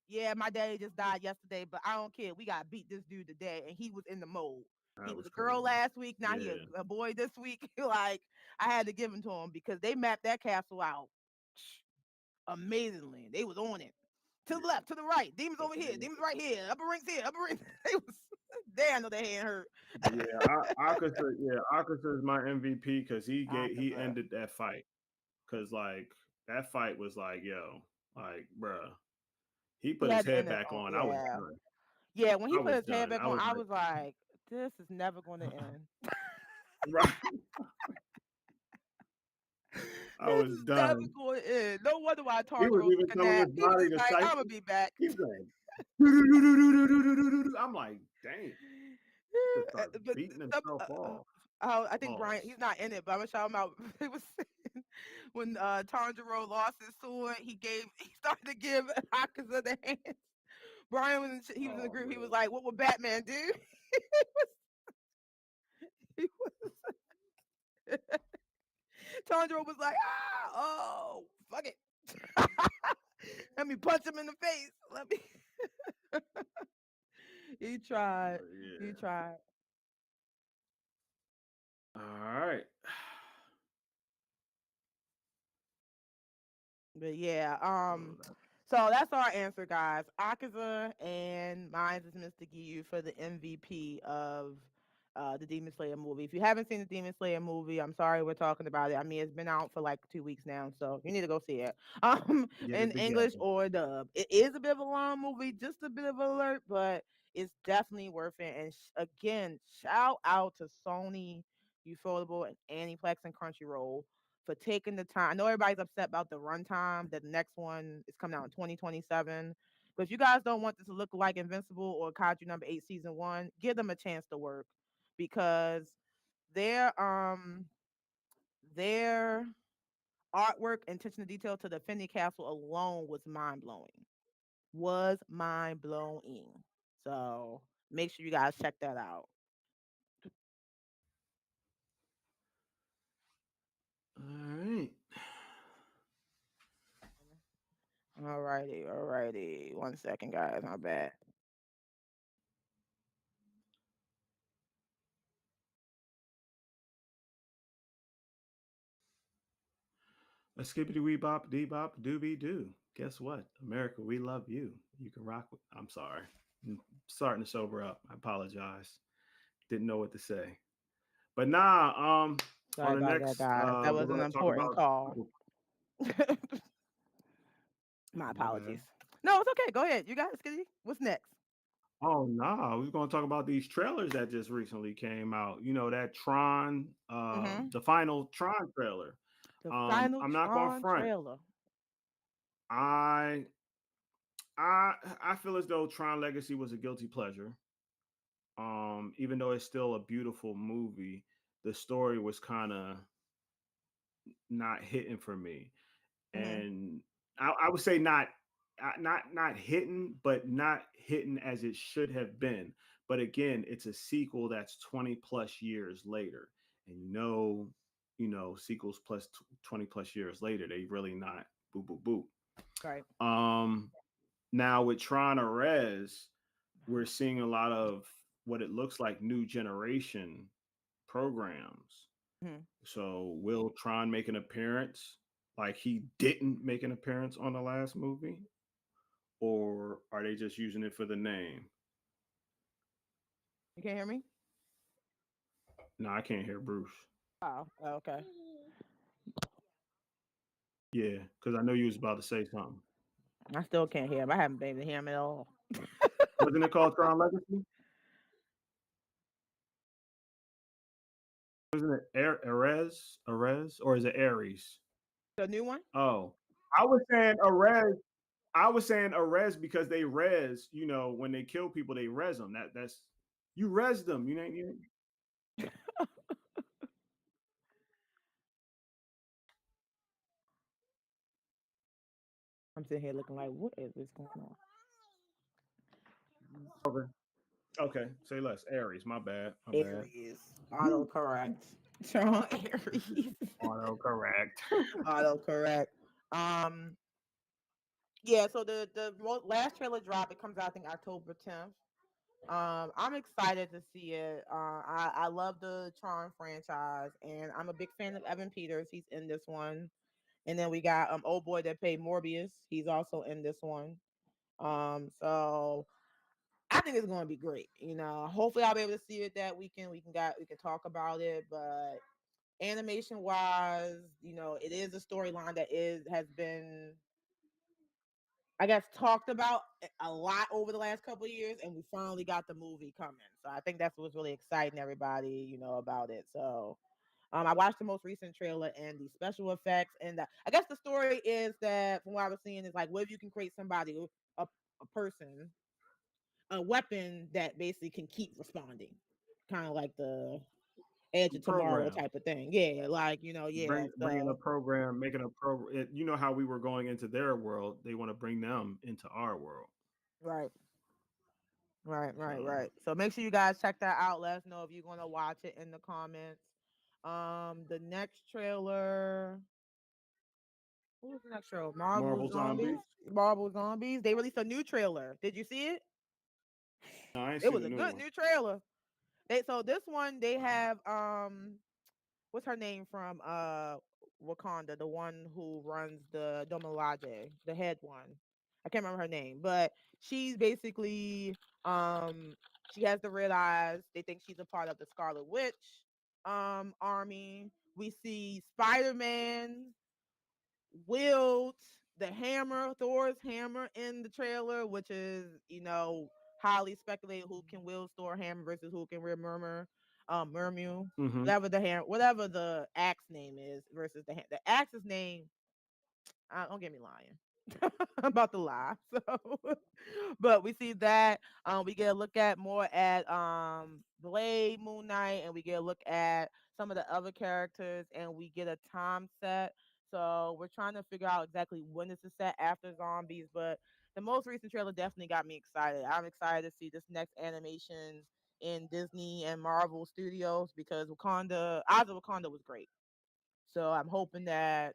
Yeah, my daddy just died yesterday, but I don't care. We got beat this dude today, and he was in the mode. He That was was a girl crazy. last week. Now he Yeah, a boy this week. Like I had to give him to him because they mapped that castle out amazingly. They was on it. To the yeah, left, to the right. Demons over here. yeah. Demons right here. Upper rings here. Upper rings. They was. Damn, no, they ain't hurt. But Akaza is my MVP because he Akaza. ended that fight. Cause like that fight was like, yo, like, bruh, he He put his had to head end it back on. on. I was Yeah, done. yeah. When he I put was his head done. back I on, was I was like, "This is never going to like, end. right. I This was is never done. going to end." No wonder why He was Tanjiro's even looking telling at. his He was body just to like, "I'm gonna cycle. be back." He's going. "Do-do-do-do-do-do-do-do-do-do." I'm like, dang, he just starts But beating some, himself off. I think Brian, Pause. he's not in it, but I'm gonna shout him out. He was saying when Tanjiro lost his sword, he started to give Akaza the hands. Brian was he was in the Oh group. He was man. like, "What would Batman do?" He was, Tanjiro was like, "Ah, oh, fuck it. Let me punch him in the face. Let me." He tried. But He yeah. tried. All right. But yeah, So that, so that's our answer, guys. Akaza and mine is Mr. Giyu for the MVP of the Demon Slayer movie. If you haven't seen the Demon Slayer movie, I'm sorry we're talking about it. I mean, it's been out for like 2 weeks now, so you need to go see it. get In it English together. or dub. It is a bit of a long movie, just a bit of an alert, but it's definitely worth it. And again, shout out to Sony, Ufotable, and Aniplex and Crunchyroll for taking the time. I know everybody's upset about the runtime, that the next one is coming out in 2027. But if you guys don't want this to look like Invincible or Kaiju number 8 season 1, give them a chance to work because their artwork and attention to detail to the Fendi Castle alone was mind blowing. Was mind blowing. So make sure you guys check that out. All right. Alrighty, alrighty. 1 second, guys. My bad. A skippity wee bop dee bop dooby doo. Guess what? America, we love you. You can rock with. I'm sorry. I'm starting to sober up. I apologize. Didn't know what to say. But nah, Sorry on the about that, next, guys. That we're was an gonna talk important about. call. My My bad. apologies. No, it's okay. Go ahead. You got it, Skitty. What's next? Oh nah, we're gonna talk about these trailers that just recently came out. You know that Tron, Mm-hmm. the final Tron trailer. The final I'm not gonna Tron front. trailer. I I feel as though Tron Legacy was a guilty pleasure. Even though it's still a beautiful movie, the story was kind of not hitting for me, Mm-hmm. and I would say not hitting, but not hitting as it should have been. But again, it's a sequel that's 20 plus years later, and sequels plus 20 plus years later, they really not boo boo Right. boo. Now with Tron Res, we're seeing a lot of what it looks like new generation programs. Mm-hmm. So will Tron make an appearance like he didn't make an appearance on the last movie? Or are they just using it for the name? You can't hear me? No, I can't hear Bruce. Oh, okay. Yeah, because I know you was about to say something. I still can't hear him. I haven't been able to hear him at all. Wasn't it called Tron Legacy? Wasn't it Ares, or is it Ares? The new one? Oh, I was saying Ares. I was saying Ares because they res. When they kill people, they res them. That's you res them. I'm sitting here looking like, what is this going on? Okay. Okay. Say less. Aries. My bad. My bad. Aries. Autocorrect. Strong Aries. Auto correct. Autocorrect. Um, yeah, so last trailer drop, it comes out I think October 10th. I'm excited to see it. I love the Tron franchise, and I'm a big fan of Evan Peters. He's in this one, and then we got old boy that played Morbius. He's also in this one. So I think it's going to be great. You know, hopefully I'll be able to see it that weekend. We can talk about it, but animation wise, you know, it is a storyline that is has been, I guess, talked about a lot over the last couple of years, and we finally got the movie coming. So I think that's what's really exciting everybody, you know, about it. So I watched the most recent trailer and the special effects, and I guess the story is that from what I was seeing is like, what if you can create somebody, a person, a weapon that basically can keep responding, kind of like the Edge of Tomorrow Program. type of thing. Yeah, like yeah. Bringing a So program, making a program. You know how we were going into their world. They want to bring them into our world. right. Right, right, So right. So make sure you guys check that out. Let us know if you're gonna watch it in the comments. The next trailer. What was the next trailer? Marvel Marvel Zombies. Zombies. Marvel Zombies. They released a new trailer. Did you see it? No, I ain't It seen was the a new good one. new trailer. So this one they have what's her name from Wakanda, the one who runs the Domalaje, the head one. I can't remember her name, but she's basically she has the red eyes. They think she's a part of the Scarlet Witch army. We see Spider-Man wield the hammer, Thor's hammer in the trailer, which is, highly speculated who can wield Thor hammer versus who can wield Murmur, Mm-hmm. whatever the axe name is versus the axe's name. Don't get me lying. I'm about to lie. So, but we see that. We get a look at more at Blade, Moon Knight, and we get a look at some of the other characters, and we get a time set. So we're trying to figure out exactly when this is set after zombies. But the most recent trailer definitely got me excited. I'm excited to see this next animation in Disney and Marvel Studios because Oz of Wakanda was great. So I'm hoping that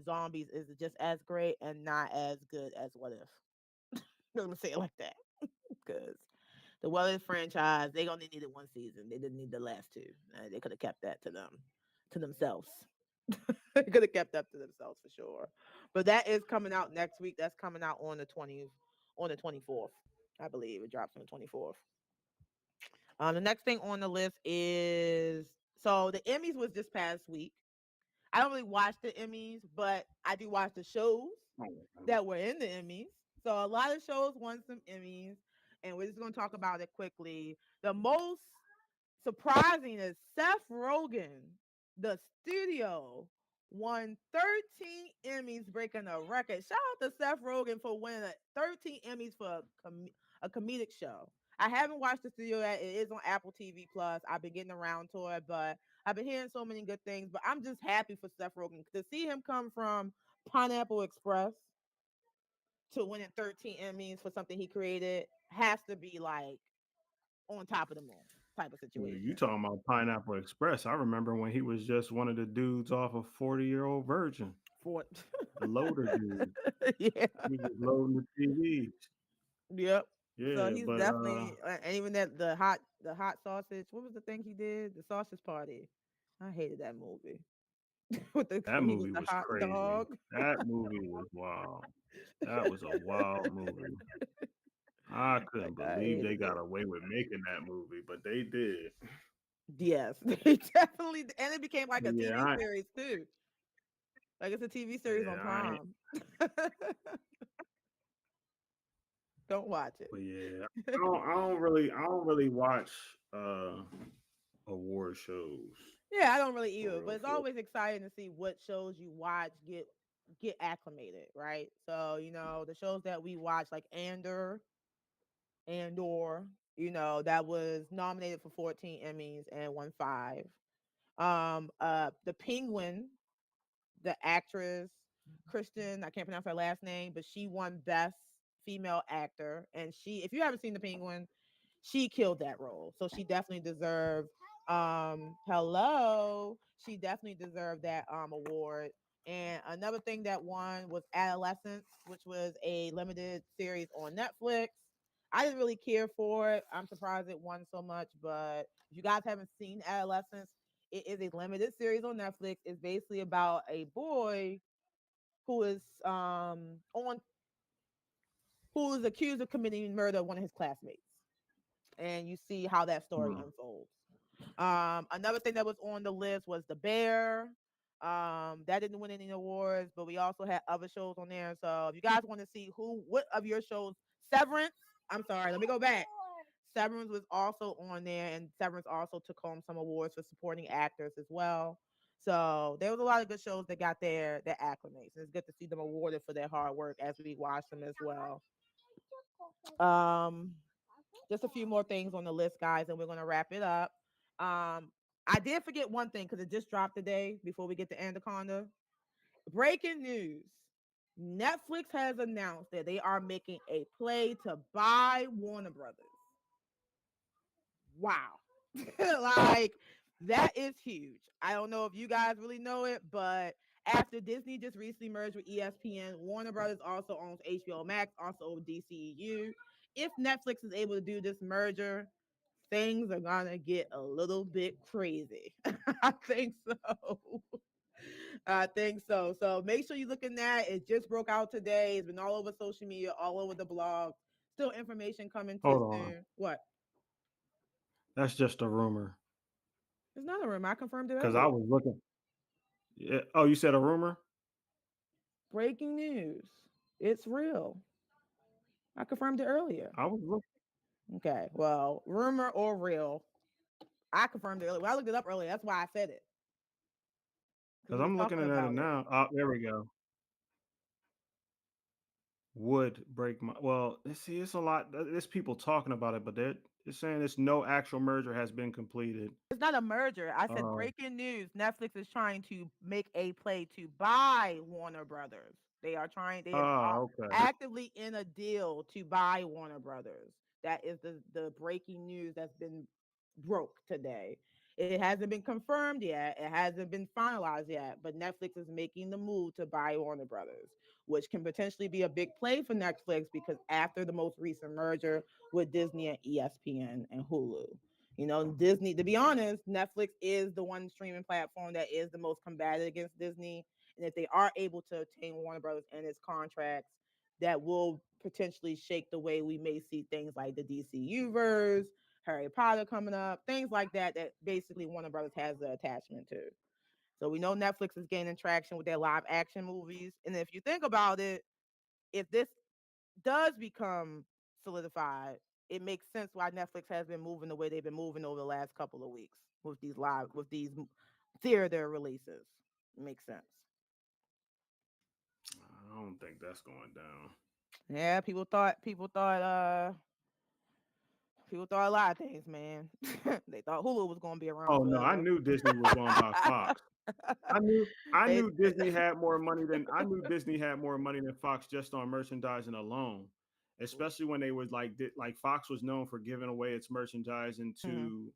Zombies is just as great and not as good as What If. I'm gonna say it like that because the What If franchise they only needed one season. They didn't need the last two. They could have kept that to themselves. They could have kept that to themselves for sure. But that is coming out next week. That's coming out on the 24th. I believe it drops on the 24th. The next thing on the list is so the Emmys was this past week. I don't really watch the Emmys, but I do watch the shows that were in the Emmys. So a lot of shows won some Emmys, and we're just gonna talk about it quickly. The most surprising is Seth Rogen, the studio, won 13 Emmys, breaking a record. Shout out to Seth Rogen for winning 13 Emmys for a comedic show. I haven't watched the studio yet. It is on Apple TV Plus. I've been getting around to it, but I've been hearing so many good things. But I'm just happy for Seth Rogen to see him come from Pineapple Express to winning 13 Emmys for something he created has to be like on top of the moon type of You situation. talking about Pineapple Express? I remember when he was just one of the dudes off a 40-year-old virgin, For the loader dude. yeah, He was loading the TVs. yep. So Yeah, he's but definitely and even that the hot sausage. What was the thing he did? The sausage party. I hated that movie with the that when he was movie the was hot crazy. dog. That movie was wild. That was a wild movie. I couldn't Like I believe they hated got it. away with making that movie, but they did. Yes, they definitely, and it became like But a yeah, TV series too. Like it's a TV series on I ain't, Prime. Don't watch but yeah, it. I don't really watch uh award shows Yeah, I don't really for either, but real. it's For always exciting to see what shows you watch get acclimated, right? So, the shows that we watch like Andor, that was nominated for 14 Emmys and won 5. The Penguin, the actress. Christian. I can't pronounce her last name, but she won Best Female Actor. And she, if you haven't seen The Penguin, she killed that role. So she definitely deserved hello. She definitely deserved that award. And another thing that won was Adolescence, which was a limited series on Netflix. I didn't really care for it. I'm surprised it won so much, but if you guys haven't seen Adolescence, it is a limited series on Netflix. It's basically about a boy who is on who is accused of committing murder of one of his classmates, and you see how that story Hmm. unfolds. Another thing that was on the list was The Bear. That didn't win any awards, but we also had other shows on there. So if you guys want to see what of your shows, Severance. I'm sorry, let me go back. Severance was also on there, and Severance also took home some awards for supporting actors as well. So there was a lot of good shows that got their acclimates, and it's good to see them awarded for their hard work as we watch them as well. Um, just a few more things on the list, guys, and we're gonna wrap it up. I did forget one thing because it just dropped today before we get to Anaconda. Breaking news. Netflix has announced that they are making a play to buy Warner Brothers. Wow. Like that is huge. I don't know if you guys really know it, but after Disney just recently merged with ESPN, Warner Brothers also owns HBO Max, also DCEU. If Netflix is able to do this merger, things are gonna get a little bit crazy. I think so. I think so. So make sure you look in that. It just broke out today. It's been all over social media, all over the blog. Still information coming to Hold on. soon. What? That's just a rumor. It's not a rumor. I confirmed it Because I earlier. was looking. Yeah. Oh, you said a rumor? Breaking news. It's real. I confirmed it earlier. I was looking Okay. Well, rumor or real. I confirmed it earlier. Well, I looked it up earlier. That's why I said it. Because because we were I'm looking talking at it about it. now. Oh, there we go. Would break my. Well, see, it's a lot. There's people talking about it, but they're saying it's no actual merger has been completed. It's not a merger. I said Uh, breaking news. Netflix is trying to make a play to buy Warner Brothers. They are okay. actively in a deal to buy Warner Brothers. That is the breaking news that's been broke today. It hasn't been confirmed yet. It hasn't been finalized yet, but Netflix is making the move to buy Warner Brothers, which can potentially be a big play for Netflix because after the most recent merger with Disney and ESPN and Hulu. You know, Disney, to be honest, Netflix is the one streaming platform that is the most combative against Disney. And if they are able to obtain Warner Brothers and its contracts, that will potentially shake the way we may see things like the DCU verse, Harry Potter coming up, things like that, that basically Warner Brothers has an attachment to. So we know Netflix is gaining traction with their live action movies. And if you think about it, if this does become solidified, it makes sense why Netflix has been moving the way they've been moving over the last couple of weeks with these theater releases. It makes sense. I don't think that's going down. Yeah, people thought a lot of things, man. They thought Hulu was gonna be around Oh no, I forever. knew Disney was going to buy Fox. I They knew Disney had more money than I knew Disney had more money than Fox just on merchandising alone. Especially when they was like Fox was known for giving away its merchandising Mhm. to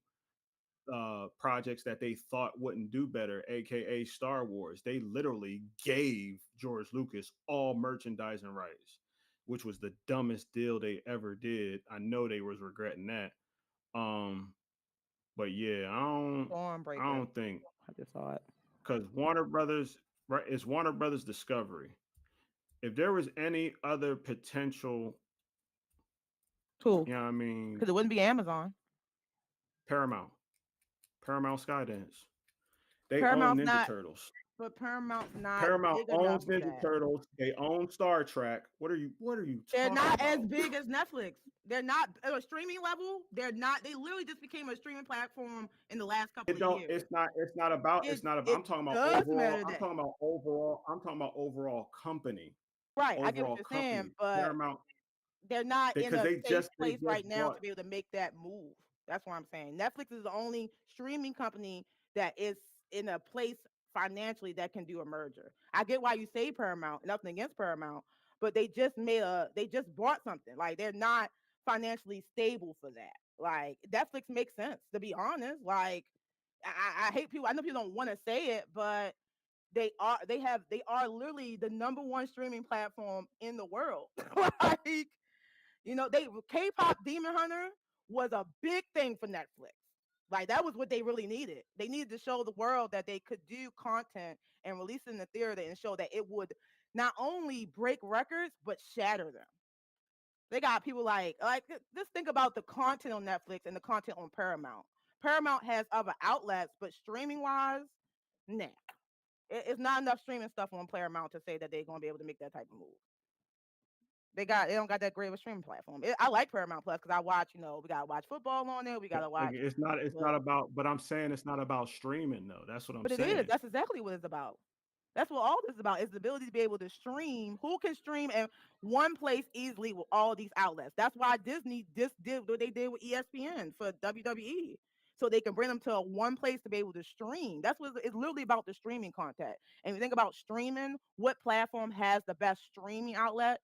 projects that they thought wouldn't do better, aka Star Wars. They literally gave George Lucas all merchandising rights, which was the dumbest deal they ever did. I know they was regretting that. Um, but yeah, I Stormbreaker. don't think I just saw it. because Warner Brothers, right? It's Warner Brothers Discovery. If there was any other potential, Cool. you know what I mean, Because it wouldn't be Amazon. Paramount, Paramount Skydance, they own Paramount's Ninja not, Turtles. but Paramount's not Paramount big enough owns for Ninja that. Turtles. They own Star Trek. What are you They're talking not as about? big as Netflix. They're not at a streaming level. They're not. They literally just became a streaming platform in the last couple It of don't. years. It's not about. It I'm talking about does overall. matter I'm that, talking about overall. I'm talking about overall company. right? I get what Overall you're saying, company. but Paramount. they're not in Because a safe they place just right now bought. to be able to make that move. That's what I'm saying. Netflix is the only streaming company that is in a place financially that can do a merger. I get why you say Paramount, nothing against Paramount, but they just bought something. Like they're not financially stable for that. Like Netflix makes sense, to be honest. Like I hate people. I know people don't want to say it, but they are literally the number one streaming platform in the world. Like, they K-pop Demon Hunter was a big thing for Netflix. Like that was what they really needed. They needed to show the world that they could do content and release it in the theater and show that it would not only break records but shatter them. They got people like just think about the content on Netflix and the content on Paramount. Paramount has other outlets, but streaming wise, nah, it's not enough streaming stuff on Paramount to say that they're gonna be able to make that type of move. They don't got that great of a streaming platform. I like Paramount Plus because I watch, we gotta watch football on there. We gotta watch, It's not about, but I'm saying it's not about streaming though. That's what I'm but it is. saying. That's exactly what it's about. That's what all this is about, is the ability to be able to stream. Who can stream in one place easily with all these outlets? That's why Disney just did what they did with ESPN for WWE. So they can bring them to one place to be able to stream. That's what it's literally about, the streaming content. And if you think about streaming, what platform has the best streaming outlet?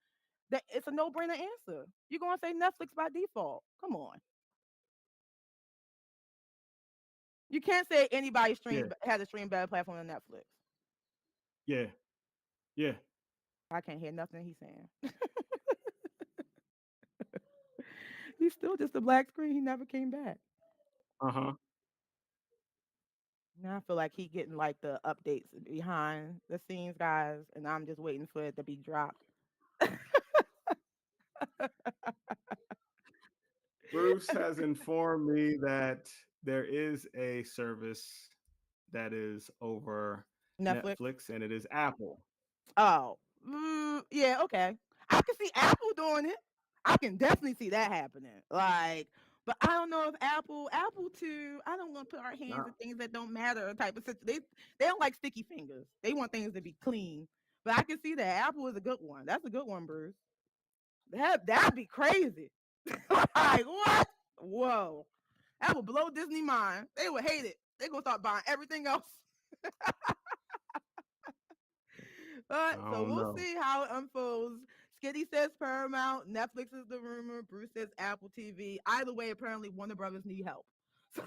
That it's a no-brainer answer. You're gonna say Netflix by default. Come on. You can't say anybody Yeah, has a stream better platform than Netflix. yeah, yeah. I can't hear nothing he's saying. He's still just a black screen. He never came back. Uh-huh. Now I feel like he getting like the updates behind the scenes, guys, and I'm just waiting for it to be dropped. Bruce has informed me that there is a service that is over Netflix. Netflix, and it is Apple. Oh, yeah, okay. I can see Apple doing it. I can definitely see that happening. Like, but I don't know if Apple too. I don't want to put our hands Now, in things that don't matter. Type of situation. They don't like sticky fingers. They want things to be clean. But I can see that Apple is a good one. That's a good one, Bruce. That'd be crazy. Like what? Whoa, that would blow Disney mind. They would hate it. They gonna start buying everything else. But I so don't we'll know. see how it unfolds. Skitty says Paramount, Netflix is the rumor, Bruce says Apple TV. Either way, apparently Warner Brothers need help. So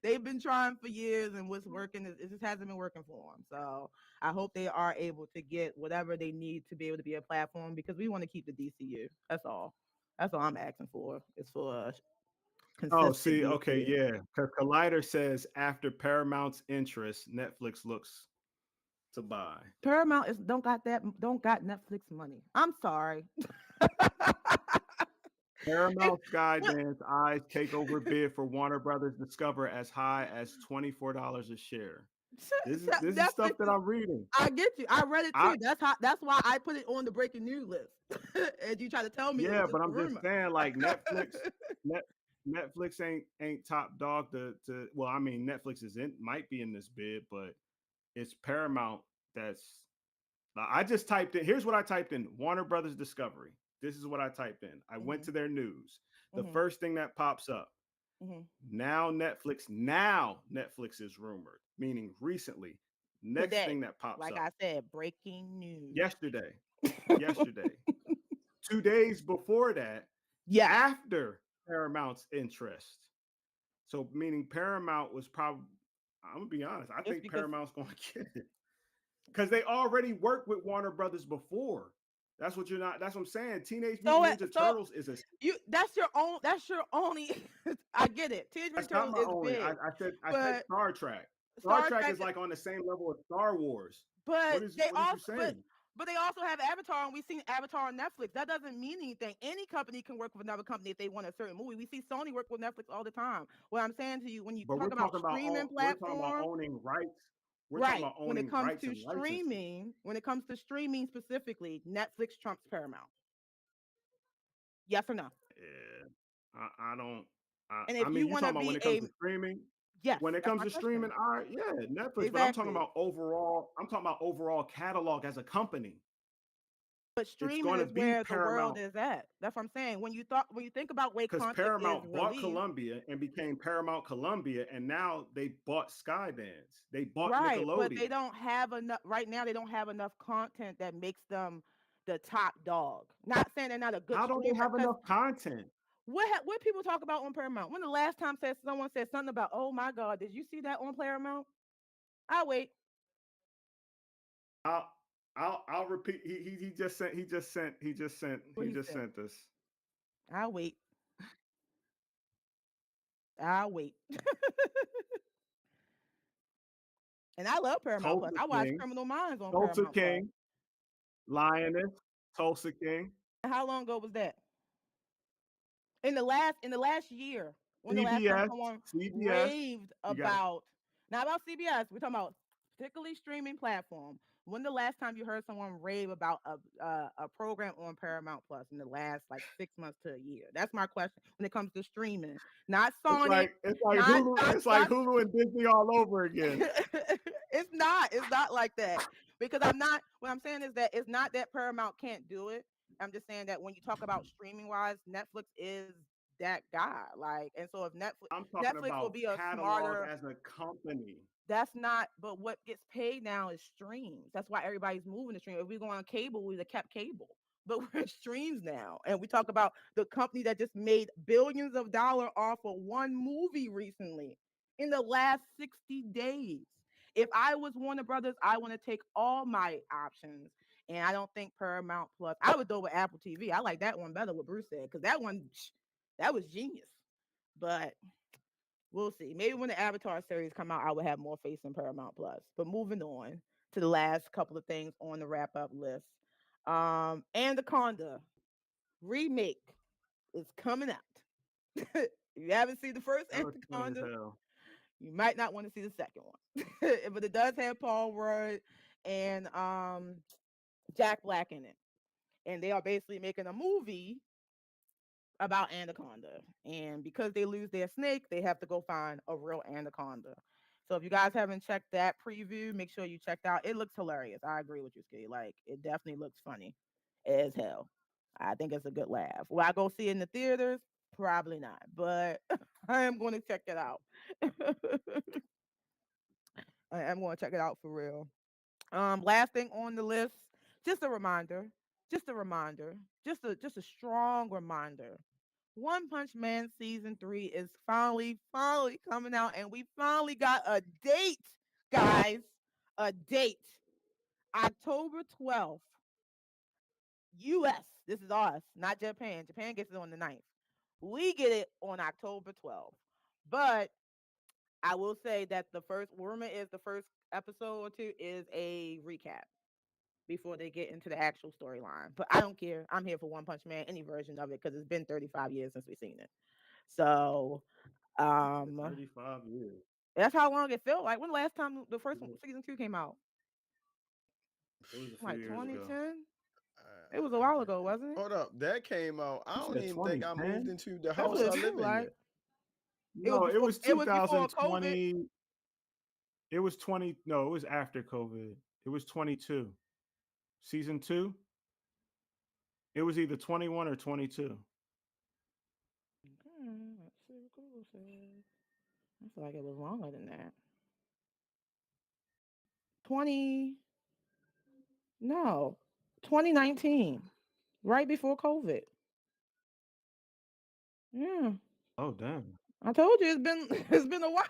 they've been trying for years, and what's working it just hasn't been working for them. So I hope they are able to get whatever they need to be able to be a platform, because we want to keep the DCU. That's all. That's all I'm asking for. Is for a Oh, consistent see, okay, DCU. yeah. Collider says after Paramount's interest, Netflix looks to buy. Paramount is don't got Netflix money. I'm sorry. If, Paramount's what Skydance eyes takeover bid for Warner Brothers Discover as high as $24 a share. This is stuff Netflix that is, I'm reading. I get you. I read it I too. That's why I put it on the breaking news list. And you try to tell me it was Yeah, just but a I'm just rumor. saying, like Net, Netflix ain't top dog to. Well, I mean, Netflix is in might be in this bid, but it's Paramount that's. I just typed in. Here's what I typed in: Warner Brothers Discovery. This is what I typed in. I went Hmm. to their news. The Hmm. first thing that pops up Hmm. now Netflix is rumored, meaning recently. Next Today, thing that pops like up I said, breaking news. yesterday, yesterday, 2 days before that, Yes. after Paramount's interest. So meaning Paramount was probably, I'm gonna be honest, I Just think because. Paramount's gonna get it. Because they already worked with Warner Brothers before. That's what you're not, that's what I'm saying. Teenage So Mutant Ninja so Turtles is a you that's your own. That's your only. I get it. Teenage Mutant that's not Turtles my is only. big, I said but Star Trek. Star Star Trek Trek. is like on the same level as Star Wars. But they What is you also saying? but they also have Avatar, and we've seen Avatar on Netflix. That doesn't mean anything. Any company can work with another company if they want a certain movie. We see Sony work with Netflix all the time. What I'm saying to you, when you But talk about streaming we're talking about platform, owning rights. We're talking right? about owning rights and licensing. When it comes to streaming specifically, Netflix trumps Paramount. Yes or no? Yeah, I don't. And I if you mean, you want to talking about when be it comes a to streaming. yes, When it that's comes my to streaming, question. all right, yeah, Netflix. But I'm talking Exactly. about overall. I'm talking about overall catalog as a company. But It's streaming going to is be where the world Paramount is at. That's what I'm saying. When you think about way because content is Paramount bought released, Columbia and became Paramount Columbia, and now they bought Skydance. They bought right? But they Nickelodeon. don't have enough right now. They don't have enough content that makes them the top dog. Not saying they're not a good How don't they streamer, have because enough content? what people talk about on Paramount? When the last time said someone said something about, oh my God, did you see that on Paramount? I'll wait. I'll I'll repeat. He just sent What he he just said. sent this. I'll wait. I'll wait. And I love Paramount Plus. Tulsa I watch King, Criminal Minds on Tulsa Paramount Plus. King, Lioness, Tulsa King, How long ago was that? In the last year, when the last time CBS, someone CBS. raved You got about, not about CBS, we're talking about particularly streaming platform. When the last time you heard someone rave about a program on Paramount Plus in the last like 6 months to a year? That's my question when it comes to streaming. Not Sonic, it's like not Hulu. not It's like not Hulu and Disney all over again. it's not like that, because I'm not what I'm saying is that it's not that Paramount can't do it. I'm just saying that when you talk about streaming wise, Netflix is that guy. Like, and so if netflix I'm talking netflix will about be a catalog smarter, as a company. that's not, but what gets paid now is streams. That's why everybody's moving to stream. If we go on cable, we'd have kept cable. But we're streams now. And we talk about the company that just made billions of dollars off of one movie recently in the last 60 days. If I was Warner Brothers, I want to take all my options. And I don't think Paramount Plus, I would go with Apple TV. I like that one better, what Bruce said, because that one, that was genius. But we'll see. Maybe when the Avatar series come out, I will have more faith in Paramount Plus. But moving on to the last couple of things on the wrap up list. Anaconda remake is coming out. If you haven't seen the first That looks funny as Anaconda, hell. you might not want to see the second one. But it does have Paul Rudd and Jack Black in it. And they are basically making a movie about anaconda, and because they lose their snake, they have to go find a real anaconda. So if you guys haven't checked that preview, make sure you check out. It looks hilarious. I agree with you, Ski. Like, it definitely looks funny as hell. I think it's a good laugh. Will I go see it in the theaters? Probably not, but I am going to check it out. I am going to check it out for real. Last thing on the list, just a reminder, just a reminder, just a strong reminder. One Punch Man season 3 is finally coming out, and we finally got a date, guys. A date. October 12th. US. This is us, not Japan. Japan gets it on the 9th. We get it on October 12th. But I will say that the first rumor is the first episode or two is a recap before they get into the actual storyline. But I don't care. I'm here for One Punch Man, any version of it, because it's been 35 years since we've seen it. So It's um 35 years. that's how long it felt like. When the last time the first It one, was season 2 came out? a few Like years ago. 2010? It was a while ago, wasn't it? Hold up, that came out. I You don't said even think I moved 2010? into the That's house what I it live seemed in like. yet. No, it was It was before COVID. 2020. It was 20. No, it was after COVID. It was 22. Season two. It was either 21 or 22. Let's see what Google says. I feel like it was longer than that. 20, no, 2019, right before COVID. Yeah, Oh damn. I told you it's been it's been a while.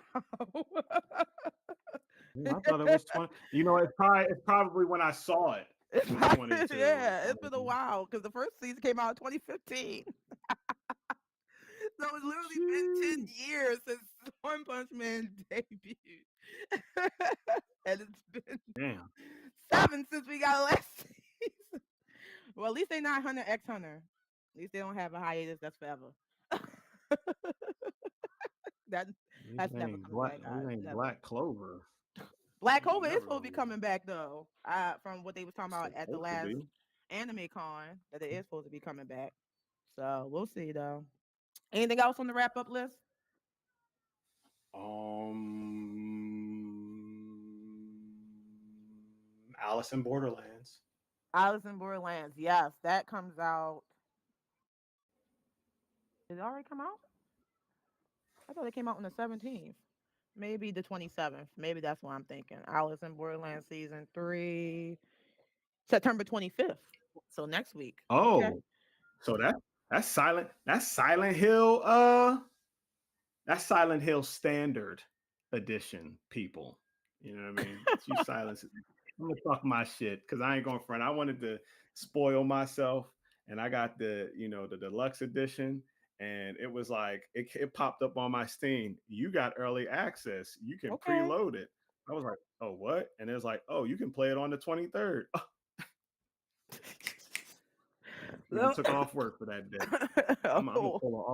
Yeah, I thought it was 20. It's probably when I saw it It's was probably, 22 or yeah, it's been a 21. while because the first season came out in 2015. So it's literally been Sheesh. 10 years since One Punch Man debuted. And it's been Damn. 7 since we got last season. Well, at least they not Hunter X Hunter. At least they don't have a hiatus that's forever. that This that's never ain't coming black. back, This guys. ain't Never. Black Clover. Black This ain't Clover is never supposed to gonna be be. coming back though. From what they was talking about at the Supposed to last be. anime con, that it is supposed to be coming back. So we'll see though. Anything else on the wrap up list? Alice in Borderlands. Alice in Borderlands. Yes, that comes out. Did it already come out? I thought it came out on the 17th. Maybe the 27th. Maybe that's what I'm thinking. Alice in Borderlands season 3, September 25th. So next week. Okay. Oh, so that's Silent Hill that's Silent Hill Standard Edition, people. You know what I mean? You silence it. I'm gonna talk my shit because I ain't going front. I wanted to spoil myself, and I got the deluxe edition, and it was like it popped up on my Steam. You got early access. You can Okay. preload it. I was like, oh what? And it was like, oh, you can play it on the 23rd. Even Well, took off work for that day. I'm gonna oh, pull an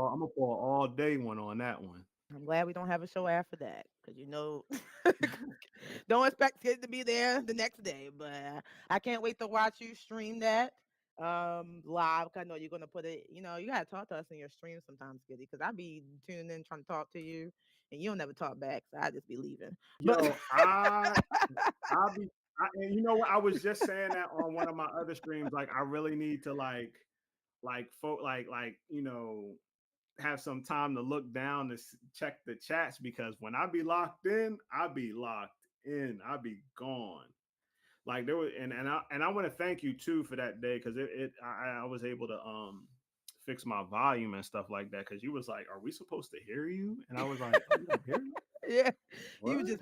all day one on that one. I'm glad we don't have a show after that because don't expect it to be there the next day. But I can't wait to watch you stream that live. 'Cause I know you're gonna put it. You gotta talk to us in your stream sometimes, Giddy, because I be tuning in trying to talk to you, and you don't never talk back. So I just be leaving. But Yo, I'll be and you know what? I was just saying that on one of my other streams. Like, I really need to have some time to look down to check the chats because when I be locked in, I be locked in. I be gone. Like there was, and I want to thank you too for that day because I was able to fix my volume and stuff like that because you was like, "Are we supposed to hear you?" And I was like, "Oh, you don't hear me? yeah, What?" you just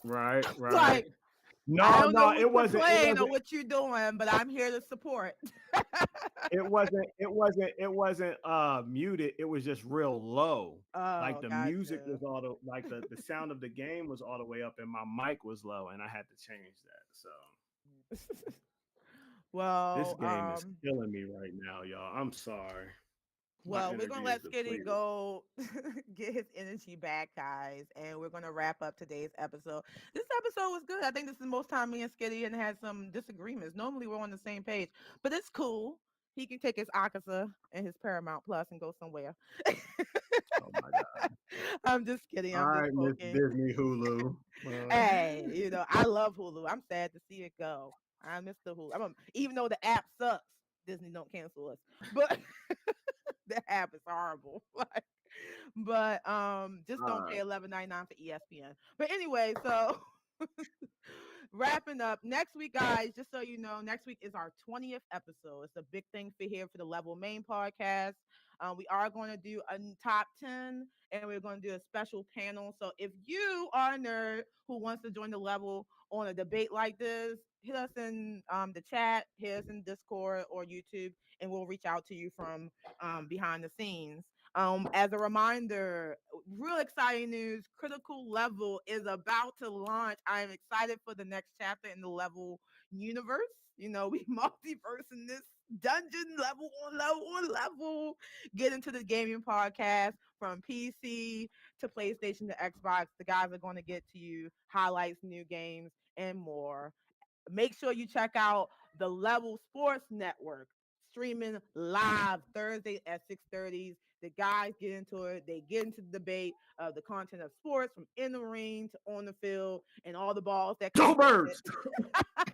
Right, right. like I No, don't know no, what it you're wasn't. It playing or wasn't. what you're doing, but I'm here to support. It wasn't. It wasn't. It wasn't muted. It was just real low. Like Oh, the music gotcha. was all the sound of the game was all the way up, and my mic was low, and I had to change that. So this well, game is killing me right now, y'all. I'm sorry. My Well, we're gonna energy is let Skitty depleted. go get his energy back, guys, and we're gonna wrap up today's episode. This episode was good. I think this is the most time me and Skitty and had some disagreements. Normally we're on the same page, but it's cool. He can take his Akasa and his Paramount Plus and go somewhere. Oh my god. I'm just kidding. All I'm just right, Miss poking. Disney Hulu. Hey, I love Hulu. I'm sad to see it go. I miss the Hulu. Even though the app sucks, Disney don't cancel us, but the app is horrible. Like, but just all don't pay right. 11.99 for ESPN. But anyway, so wrapping up next week, guys. Just so you know, next week is our 20th episode. It's a big thing for here for the Level Main podcast. We are going to do a top 10 and we're going to do a special panel. So if you are a nerd who wants to join the level on a debate like this, hit us in the chat, hit us in Discord or YouTube, and we'll reach out to you from behind the scenes. As a reminder, real exciting news, Critical Level is about to launch. I am excited for the next chapter in the Level universe. We multiverse in this dungeon level on level on level. Get into the gaming podcast from PC to PlayStation to Xbox. The guys are going to get to you highlights, new games, and more. Make sure you check out the Level Sports Network streaming live Thursday at 6:30. The guys get into it. They get into the debate of the content of sports from in the ring to on the field and all the balls that come Go with it. birds.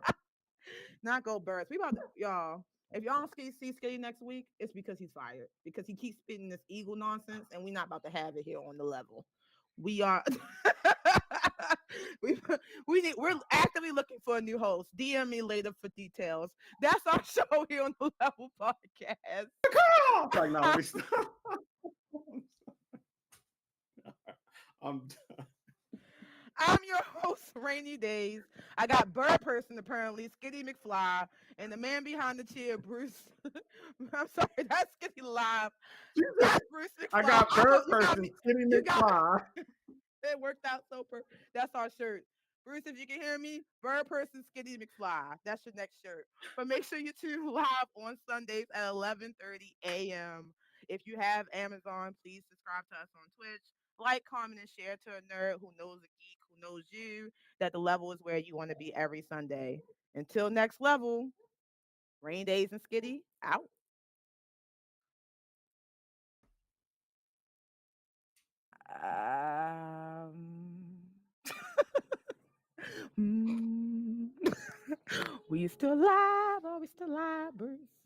Not go birds. We about to, y'all. If y'all don't see Skitty next week, it's because he's fired. Because he keeps spitting this eagle nonsense, and we're not about to have it here on the level. We are. we we're actively looking for a new host. DM me later for details. That's our show here on the Level Podcast. Like, no, let me stop. I'm I'm your host, Rainy Days. I got Bird Person apparently, Skitty McFly, and the man behind the chair, Bruce. I'm sorry, that's Skitty Live. That's Bruce I McFly. got bird person, Skinny You got McFly. it worked out so That's our shirt. Bruce, if you can hear me, Bird Person Skinny McFly. That's your next shirt. But make sure you tune live on Sundays at 11:30 a.m. If you have Amazon, please subscribe to us on Twitch. Like, comment, and share to a nerd who knows a geek who knows you that the level is where you want to be every Sunday. Until next level, Rain Days and Skitty out. Um, mm. We still live? Are we still live, Bruce?